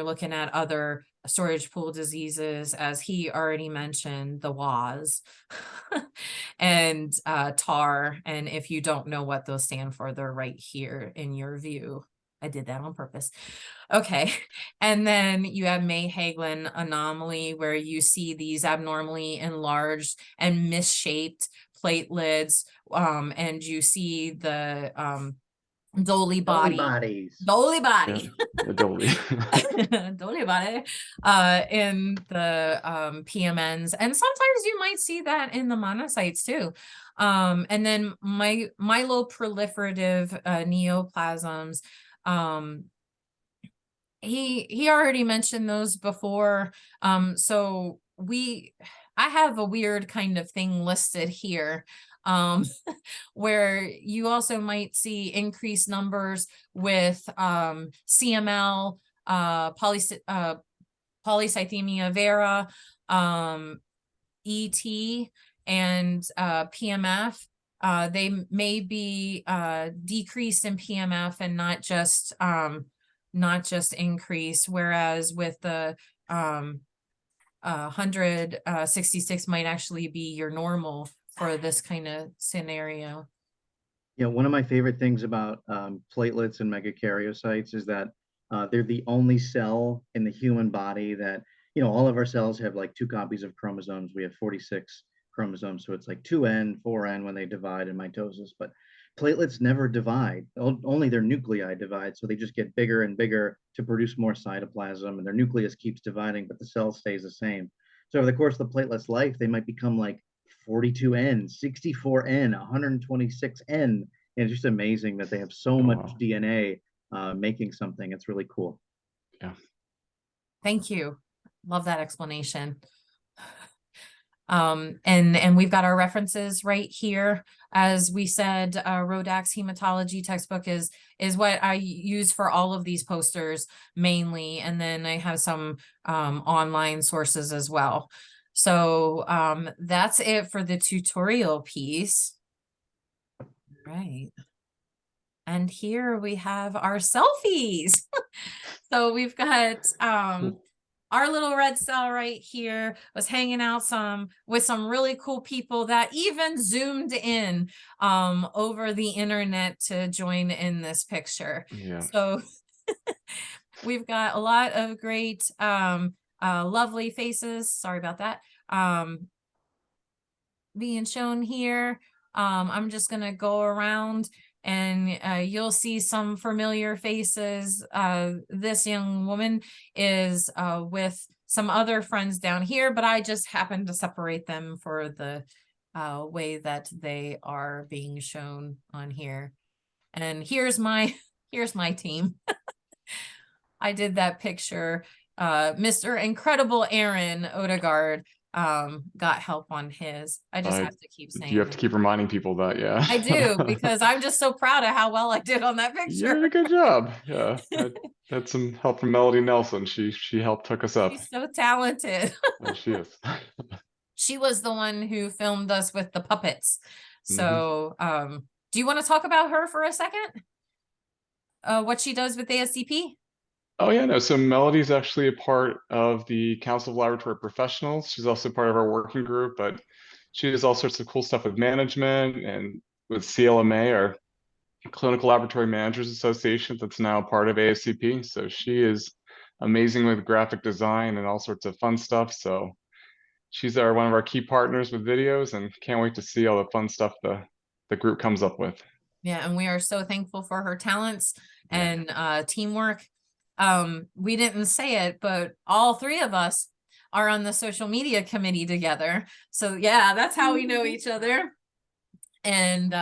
looking at other storage pool diseases, as he already mentioned, the WAS and TAR. And if you don't know what those stand for, they're right here in your view. I did that on purpose. Okay. And then you have May-Hagelin anomaly, where you see these abnormally enlarged and misshaped platelets. And you see the Dolly body. Dolly body. Yeah, Dolly. Dolly body in the PMNs. And sometimes you might see that in the monocytes too. And then myeloproliferative neoplasms. He already mentioned those before. So I have a weird kind of thing listed here, where you also might see increased numbers with CML, polycythemia vera, ET, and PMF. They may be decreased in PMF and not just increase, whereas with the 166 might actually be your normal for this kind of scenario. Yeah, one of my favorite things about platelets and megakaryocytes is that they're the only cell in the human body that, all of our cells have like 2 copies of chromosomes. We have 46 chromosomes, so it's like 2N, 4N when they divide in mitosis. But platelets never divide, only their nuclei divide. So they just get bigger and bigger to produce more cytoplasm, and their nucleus keeps dividing, but the cell stays the same. So over the course of the platelet's life, they might become like 42N, 64N, 126N. And it's just amazing that they have so much wow. DNA making something. It's really cool. Yeah. Thank you. Love that explanation. And we've got our references right here. As we said, Rodak's hematology textbook is what I use for all of these posters mainly. And then I have some online sources as well. So that's it for the tutorial piece. Right. And here we have our selfies. So we've got our little red cell right here was hanging out with some really cool people that even zoomed in over the internet to join in this picture. Yeah. So we've got a lot of great lovely faces. Sorry about that. Being shown here. I'm just gonna go around and you'll see some familiar faces. This young woman is with some other friends down here, but I just happened to separate them for the way that they are being shown on here. And here's my team. I did that picture. Mr. Incredible Aaron Odegaard got help on his. I just have to keep saying you have to keep reminding people that, yeah. I do, because I'm just so proud of how well I did on that picture. You did a good job. Yeah. I had some help from Melody Nelson. She helped hook us up. She's so talented. Oh, she is. She was the one who filmed us with the puppets. So do you want to talk about her for a second? What she does with ASCP? Oh yeah, no. So Melody's actually a part of the Council of Laboratory Professionals. She's also part of our working group, but she does all sorts of cool stuff with management and with CLMA, our Clinical Laboratory Managers Association, that's now part of ASCP. So she is amazing with graphic design and all sorts of fun stuff. So she's one of our key partners with videos, and can't wait to see all the fun stuff the group comes up with. Yeah, and we are so thankful for her talents and teamwork. We didn't say it, but all 3 of us are on the social media committee together. So yeah, that's how we know each other. And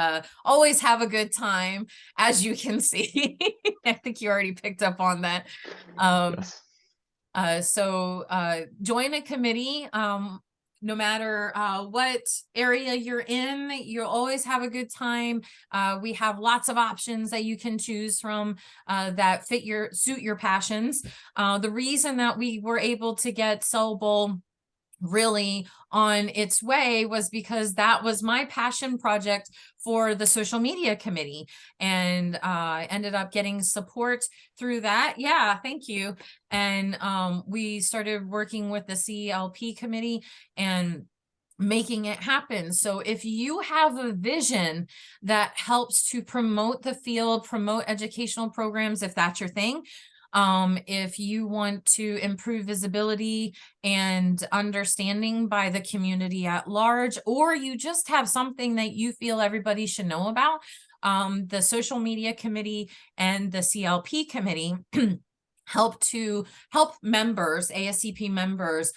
always have a good time, as you can see. I think you already picked up on that. Yes. So join a committee. No matter what area you're in, you'll always have a good time. We have lots of options that you can choose from that suit your passions. The reason that we were able to get Cell Bowl really on its way was because that was my passion project for the social media committee, and ended up getting support through that. Yeah, thank you. And we started working with the CLP committee and making it happen. So if you have a vision that helps to promote the field, promote educational programs, if that's your thing, if you want to improve visibility and understanding by the community at large, or you just have something that you feel everybody should know about, the social media committee and the CLP committee help members, ASCP members,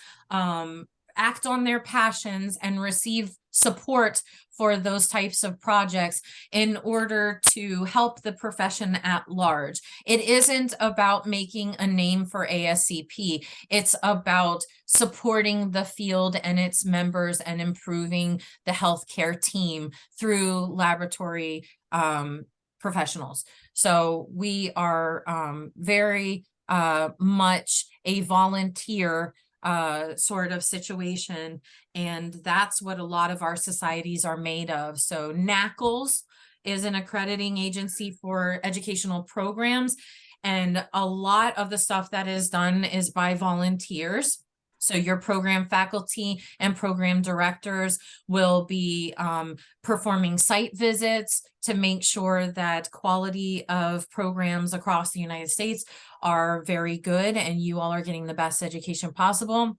act on their passions and receive support for those types of projects in order to help the profession at large. It isn't about making a name for ASCP. It's about supporting the field and its members and improving the healthcare team through laboratory professionals. So we are very much a volunteer sort of situation, and that's what a lot of our societies are made of. So NACLS is an accrediting agency for educational programs, and a lot of the stuff that is done is by volunteers. So your program faculty and program directors will be performing site visits to make sure that quality of programs across the United States are very good and you all are getting the best education possible.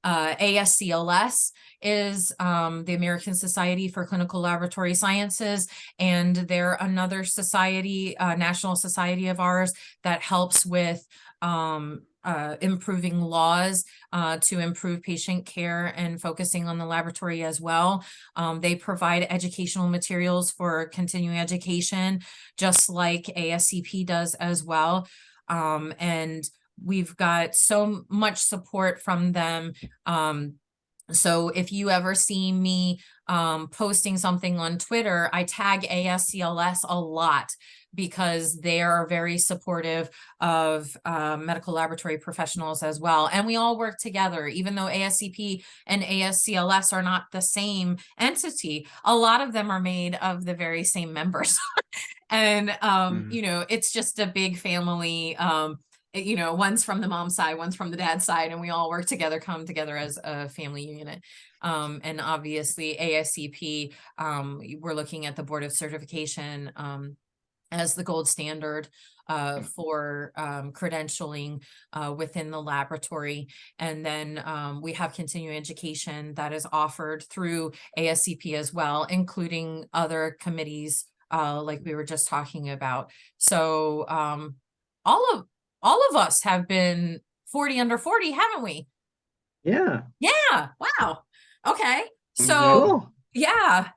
ASCLS is the American Society for Clinical Laboratory Sciences, and they're another society, national society of ours that helps with improving laws to improve patient care and focusing on the laboratory as well. They provide educational materials for continuing education, just like ASCP does as well. And we've got so much support from them. So if you ever see me posting something on Twitter, I tag ASCLS a lot because they are very supportive of medical laboratory professionals as well. And we all work together, even though ASCP and ASCLS are not the same entity. A lot of them are made of the very same members. And, you know, it's just a big family. You know, one's from the mom's side, one's from the dad's side, and we all work together, come together as a family unit. And obviously ASCP, we're looking at the Board of Certification as the gold standard for credentialing within the laboratory. And then we have continuing education that is offered through ASCP as well, including other committees like we were just talking about. So all of us have been 40 under 40, haven't we? Yeah. Yeah. Wow. Okay. So Cool. yeah.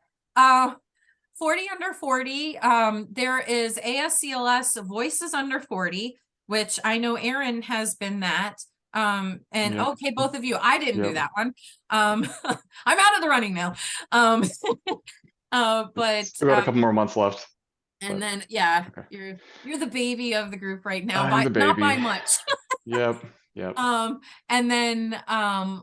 40 under 40. There is ASCLS Voices Under 40, which I know Aaron has been that. And Yep. okay, both of you, I didn't do Yep. that one. I'm out of the running now. But Still got a couple more months left. and but- then yeah, okay. you're the baby of the group right now, I'm the not by baby. much. Yep. Yep. And then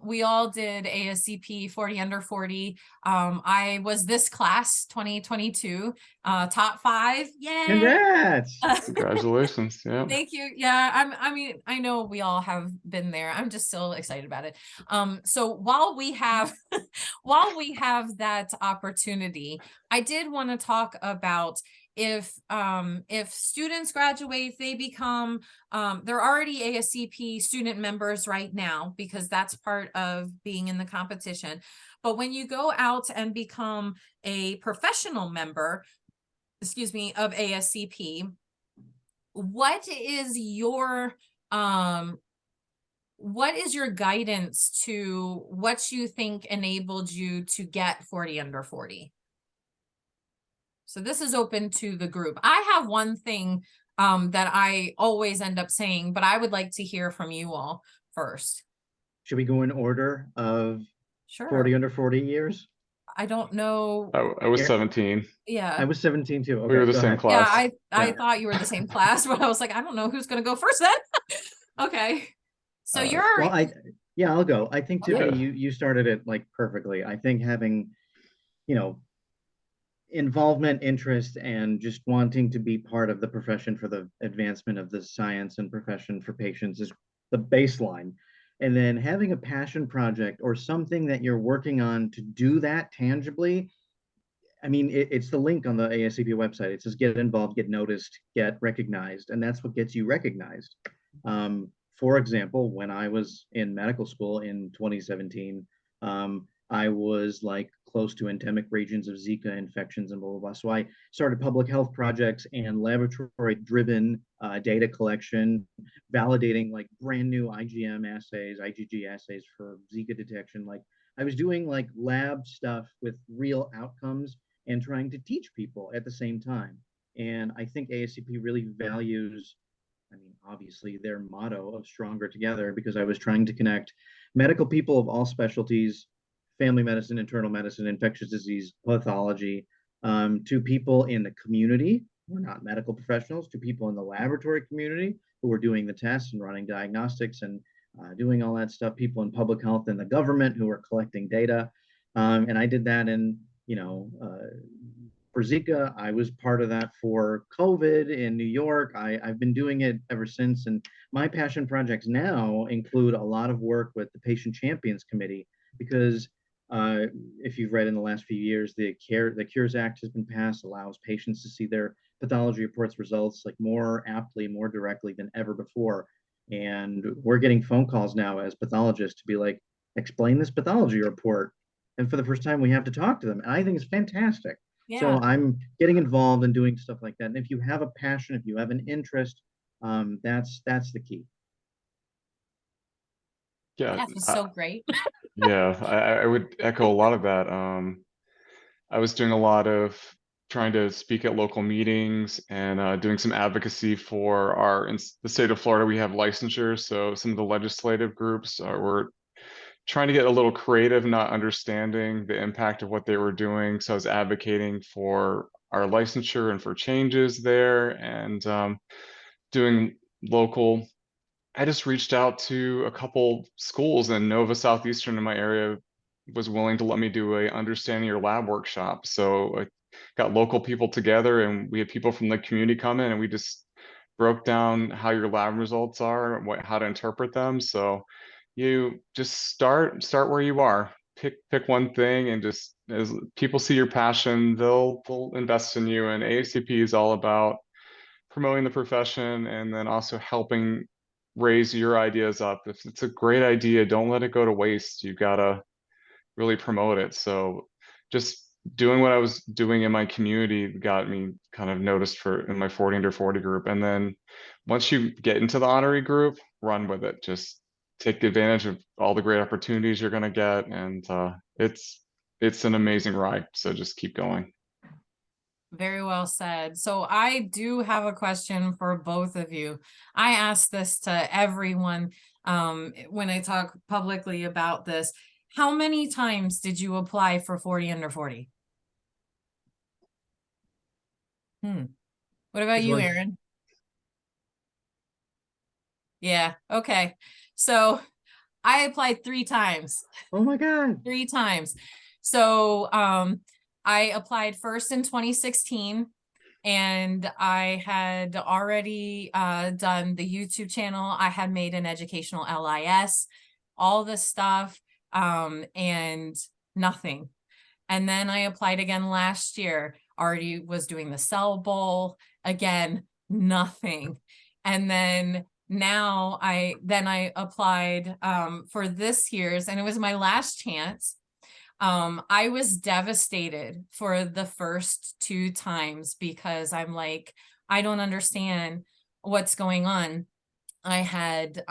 we all did ASCP 40 under 40. I was this class 2022 top 5. Yay! Congrats. Congratulations. Yeah. Thank you. Yeah, I mean, I know we all have been there. I'm just still excited about it. So while we have while we have that opportunity, I did want to talk about if students graduate, they become they're already ASCP student members right now because that's part of being in the competition. But when you go out and become a professional member, excuse me, of ASCP, what is your guidance to what you think enabled you to get 40 under 40? So this is open to the group. I have one thing that I always end up saying, but I would like to hear from you all first. Should we go in order of Sure. 40 under 40 years? I don't know. I was 17. Yeah. I was 17 too. Okay, We were the go same ahead. class. Yeah, I Yeah. thought you were the same class, but I was like, I don't know who's going to go first then. Okay. So you're Well, I'll go. I think Okay. Tiffany, you started it like perfectly. I think having, you know, involvement, interest, and just wanting to be part of the profession for the advancement of the science and profession for patients is the baseline. And then having a passion project or something that you're working on to do that tangibly. I mean, it's the link on the ASCP website. It says get involved, get noticed, get recognized, and that's what gets you recognized. For example, when I was in medical school in 2017, I was like close to endemic regions of Zika infections and blah, blah, blah. So I started public health projects and laboratory-driven data collection, validating like brand new IgM assays, IgG assays for Zika detection. Like I was doing like lab stuff with real outcomes and trying to teach people at the same time. And I think ASCP really values, I mean, obviously their motto of stronger together, because I was trying to connect medical people of all specialties, family medicine, internal medicine, infectious disease, pathology, to people in the community who are not medical professionals, to people in the laboratory community who were doing the tests and running diagnostics and doing all that stuff, people in public health and the government who were collecting data. And I did that in, for Zika. I was part of that for COVID in New York. I've been doing it ever since. And my passion projects now include a lot of work with the Patient Champions Committee, because if you've read in the last few years, the Cures Act has been passed, allows patients to see their pathology reports results like more aptly, more directly than ever before. And we're getting phone calls now as pathologists to be like, explain this pathology report. And for the first time, we have to talk to them. And I think it's fantastic. So Yeah. I'm getting involved in doing stuff like that. And if you have a passion, if you have an interest, that's the key. Yeah, That was so great. yeah, I would echo a lot of that. I was doing a lot of trying to speak at local meetings and doing some advocacy for in the state of Florida. We have licensure, so some of the legislative groups were trying to get a little creative, not understanding the impact of what they were doing. So I was advocating for our licensure and for changes there, and doing local. I just reached out to a couple schools, and Nova Southeastern in my area was willing to let me do a understanding your lab workshop. So I got local people together, and we had people from the community come in, and we just broke down how your lab results are, how to interpret them. So you just start where you are. Pick one thing, and just as people see your passion, they'll invest in you. And ASCP is all about promoting the profession and then also helping raise your ideas up. If it's a great idea, don't let it go to waste. You gotta really promote it. So just doing what I was doing in my community got me kind of noticed in my 40 under 40 group. And then once you get into the honorary group, run with it. Just take advantage of all the great opportunities you're gonna get. And it's an amazing ride. So just keep going. Very well said. So I do have a question for both of you. I ask this to everyone when I talk publicly about this. How many times did you apply for 40 under 40? What about you, Aaron? Yeah, okay. So I applied 3 times. Oh my God. 3 times. So I applied first in 2016, and I had already done the YouTube channel. I had made an educational LIS, all this stuff, and nothing. And then I applied again last year, already was doing the Cell Bowl, again, nothing. And then now I applied for this year's, and it was my last chance. I was devastated for the first 2 times because I'm like, I don't understand what's going on. I had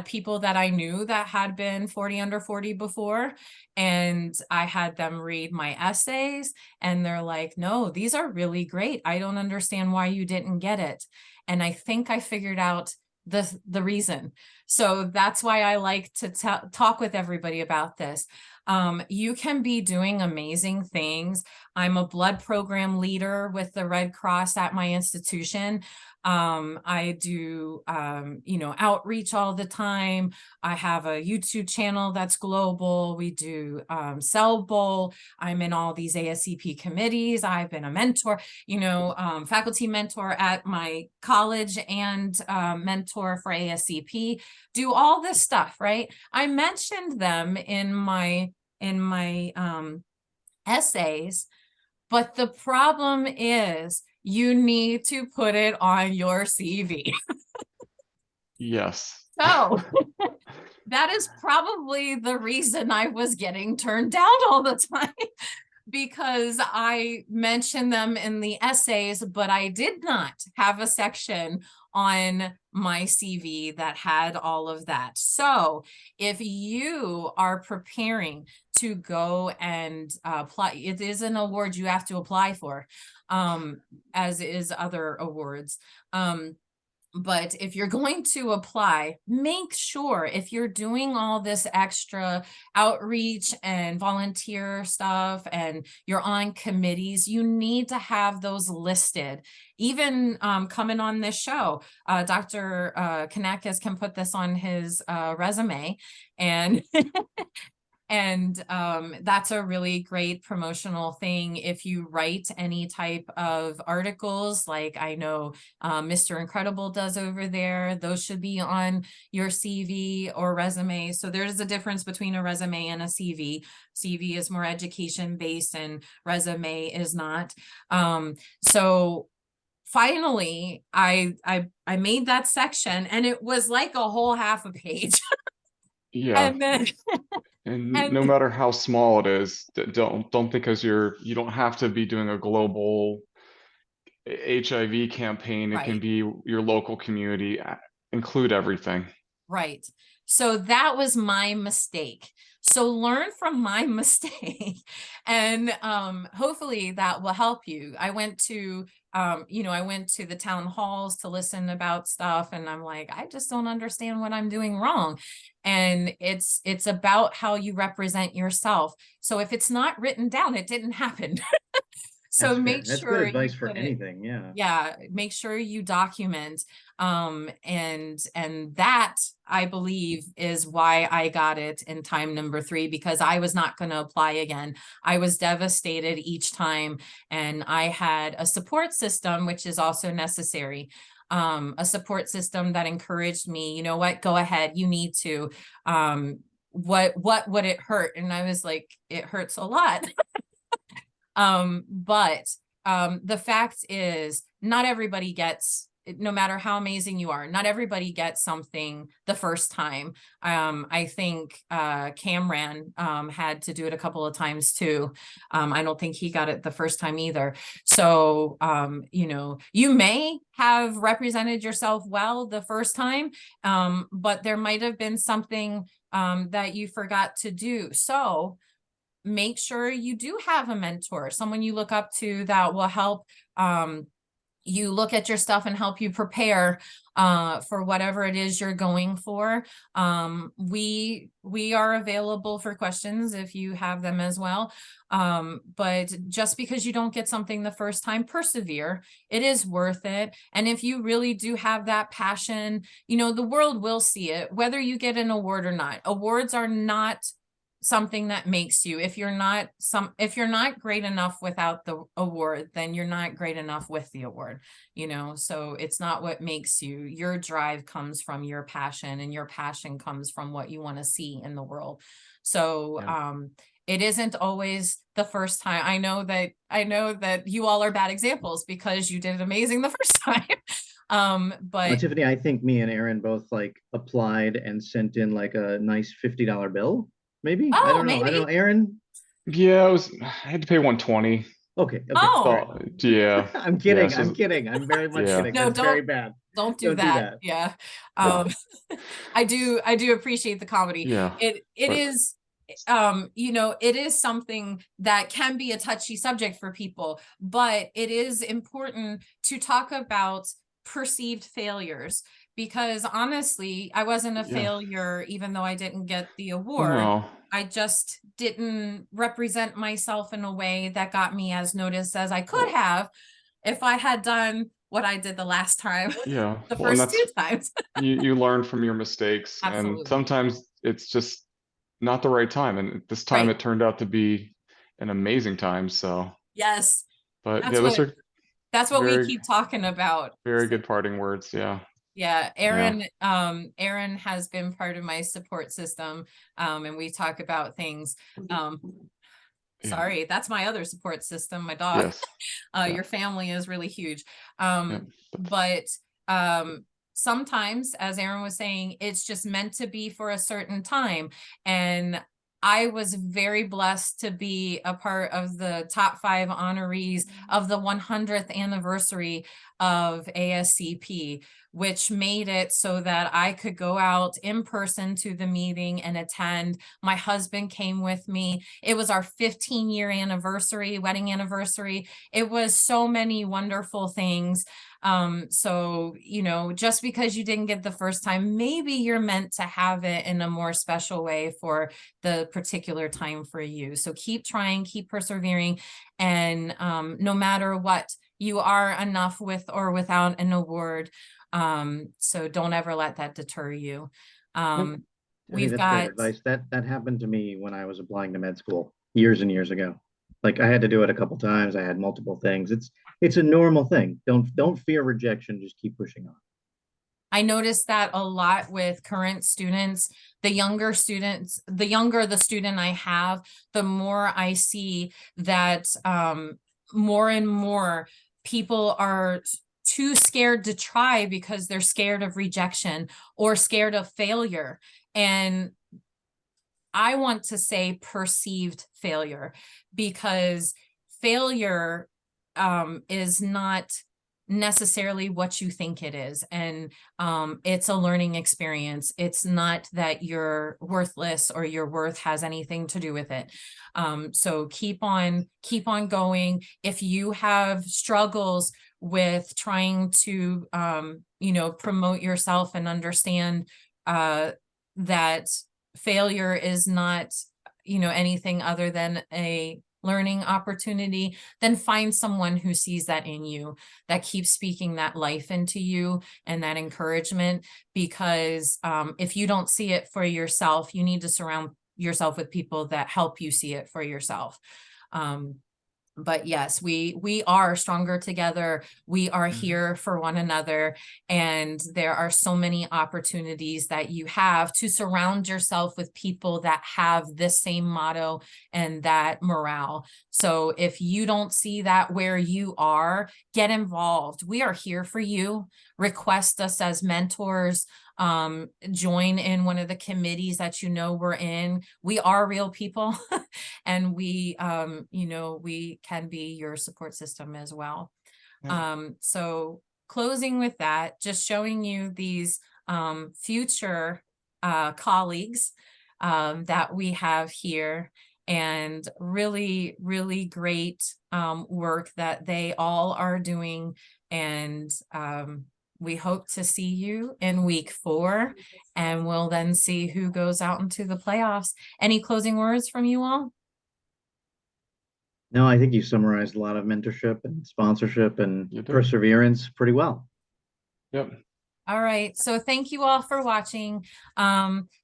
people that I knew that had been 40 under 40 before, and I had them read my essays, and they're like, no, these are really great. I don't understand why you didn't get it. And I think I figured out the reason. So that's why I like to talk with everybody about this. You can be doing amazing things. I'm a blood program leader with the Red Cross at my institution. I do, outreach all the time. I have a YouTube channel that's global. We do Cell Bowl. I'm in all these ASCP committees. I've been a mentor, faculty mentor at my college and mentor for ASCP. Do all this stuff, right? I mentioned them in my essays, but the problem is you need to put it on your CV. Yes. So that is probably the reason I was getting turned down all the time, because I mentioned them in the essays, but I did not have a section on my CV that had all of that. So if you are preparing to go and apply, it is an award you have to apply for, as is other awards. But if you're going to apply, make sure if you're doing all this extra outreach and volunteer stuff and you're on committees, you need to have those listed. Even coming on this show, Dr. Kanakis can put this on his resume, and And that's a really great promotional thing. If you write any type of articles, like I know Mr. Incredible does over there, those should be on your CV or resume. So there's a difference between a resume and a CV. CV is more education based and resume is not. So finally, I made that section, and it was like a whole half a page. Yeah. And then And and no matter how small it is, don't think because you don't have to be doing a global HIV campaign. It can right. be your local community. Include everything. Right. So that was my mistake. So learn from my mistake, and hopefully that will help you. I went to I went to the town halls to listen about stuff, and I'm like, I just don't understand what I'm doing wrong. And it's about how you represent yourself. So if it's not written down, it didn't happen. So That's fair. make That's good sure you advice for put it, anything. Yeah. yeah, make sure you document. And that, I believe, is why I got it in time number 3, because I was not going to apply again. I was devastated each time, and I had a support system, which is also necessary. A support system that encouraged me, you know what, go ahead, you need to. What would it hurt? And I was like, it hurts a lot. But the fact is, not everybody gets, no matter how amazing you are, not everybody gets something the first time. I think Cameron had to do it a couple of times too. I don't think he got it the first time either. So, you may have represented yourself well the first time, but there might have been something that you forgot to do. So make sure you do have a mentor, someone you look up to that will help you look at your stuff and help you prepare for whatever it is you're going for. We are available for questions if you have them as well. But just because you don't get something the first time, persevere. It is worth it. And if you really do have that passion, the world will see it, whether you get an award or not. Awards are not something that makes you. If you're not great enough without the award, then you're not great enough with the award. So it's not what makes you. Your drive comes from your passion, and your passion comes from what you want to see in the world. So it isn't always the first time. I know that you all are bad examples because you did amazing the first time. But Tiffany, I think me and Aaron both applied and sent in a nice $50 bill. Maybe. I don't know. maybe. Aaron. Yeah, I had to pay 120. Okay. Oh. Yeah. I'm kidding. Yeah, I'm kidding. I'm very much kidding. No, That's very bad. Don't do that. Yeah. I do appreciate the comedy. Yeah. It is it is something that can be a touchy subject for people, but it is important to talk about perceived failures, because honestly, I wasn't a failure, even though I didn't get the award. No. I just didn't represent myself in a way that got me as noticed as I could have if I had done what I did the last time. Yeah. The first 2 times. you learn from your mistakes. Absolutely. And sometimes it's just not the right time. And this time Right. it turned out to be an amazing time. So yes. but That's what we keep talking about. Very good parting words. Yeah. Yeah, Aaron has been part of my support system, and we talk about things. Sorry, that's my other support system, my dog. Yes. Your family is really huge. But sometimes, as Aaron was saying, it's just meant to be for a certain time. And I was very blessed to be a part of the top 5 honorees of the 100th anniversary of ASCP, which made it so that I could go out in person to the meeting and attend. My husband came with me. It was our 15-year anniversary, wedding anniversary. It was so many wonderful things. So, just because you didn't get the first time, maybe you're meant to have it in a more special way for the particular time for you. So keep trying, keep persevering. And no matter what, you are enough with or without an award. So don't ever let that deter you. I think We've that's great got, advice. That happened to me when I was applying to med school years and years ago. Like I had to do it a couple times. I had multiple things. It's a normal thing. Don't fear rejection. Just keep pushing on. I noticed that a lot with current students. The younger students, the younger the student I have, the more I see that more and more people are too scared to try because they're scared of rejection or scared of failure. And I want to say perceived failure, because failure is not necessarily what you think it is. And it's a learning experience. It's not that you're worthless or your worth has anything to do with it. So keep on going. If you have struggles with trying to, promote yourself and understand that failure is not, anything other than a learning opportunity, then find someone who sees that in you, that keeps speaking that life into you and that encouragement. Because if you don't see it for yourself, you need to surround yourself with people that help you see it for yourself. But yes, we are stronger together. We are here for one another. And there are so many opportunities that you have to surround yourself with people that have this same motto and that morale. So if you don't see that where you are, get involved. We are here for you. Request us as mentors. Join in one of the committees that we're in. We are real people and we we can be your support system as well. So closing with that, just showing you these future colleagues that we have here, and really, really great work that they all are doing. And we hope to see you in week 4, and we'll then see who goes out into the playoffs. Any closing words from you all? No, I think you summarized a lot of mentorship and sponsorship and perseverance pretty well. Yep. All right. So thank you all for watching.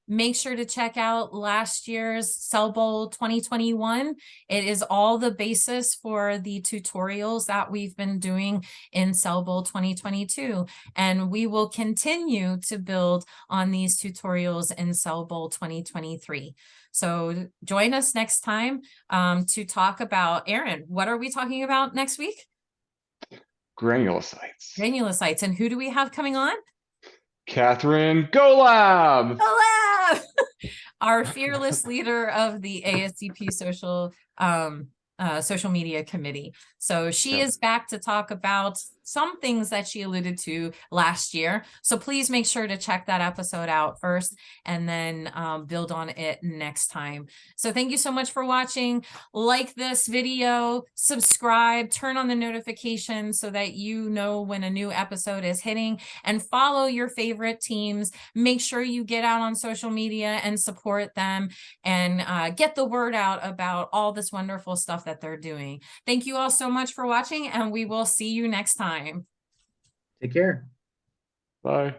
Make sure to check out last year's Cell Bowl 2021. It is all the basis for the tutorials that we've been doing in Cell Bowl 2022. And we will continue to build on these tutorials in Cell Bowl 2023. So join us next time to talk about, Aaron, what are we talking about next week? Granulocytes. Granulocytes. And who do we have coming on? Catherine, go lab! Go lab! Our fearless leader of the ASCP social media committee. So she is back to talk about some things that she alluded to last year. So please make sure to check that episode out first and then build on it next time. So thank you so much for watching. Like this video, subscribe, turn on the notifications so that you know when a new episode is hitting, and follow your favorite teams. Make sure you get out on social media and support them, and get the word out about all this wonderful stuff that they're doing. Thank you all so much for watching, and we will see you next time. Take care. Bye.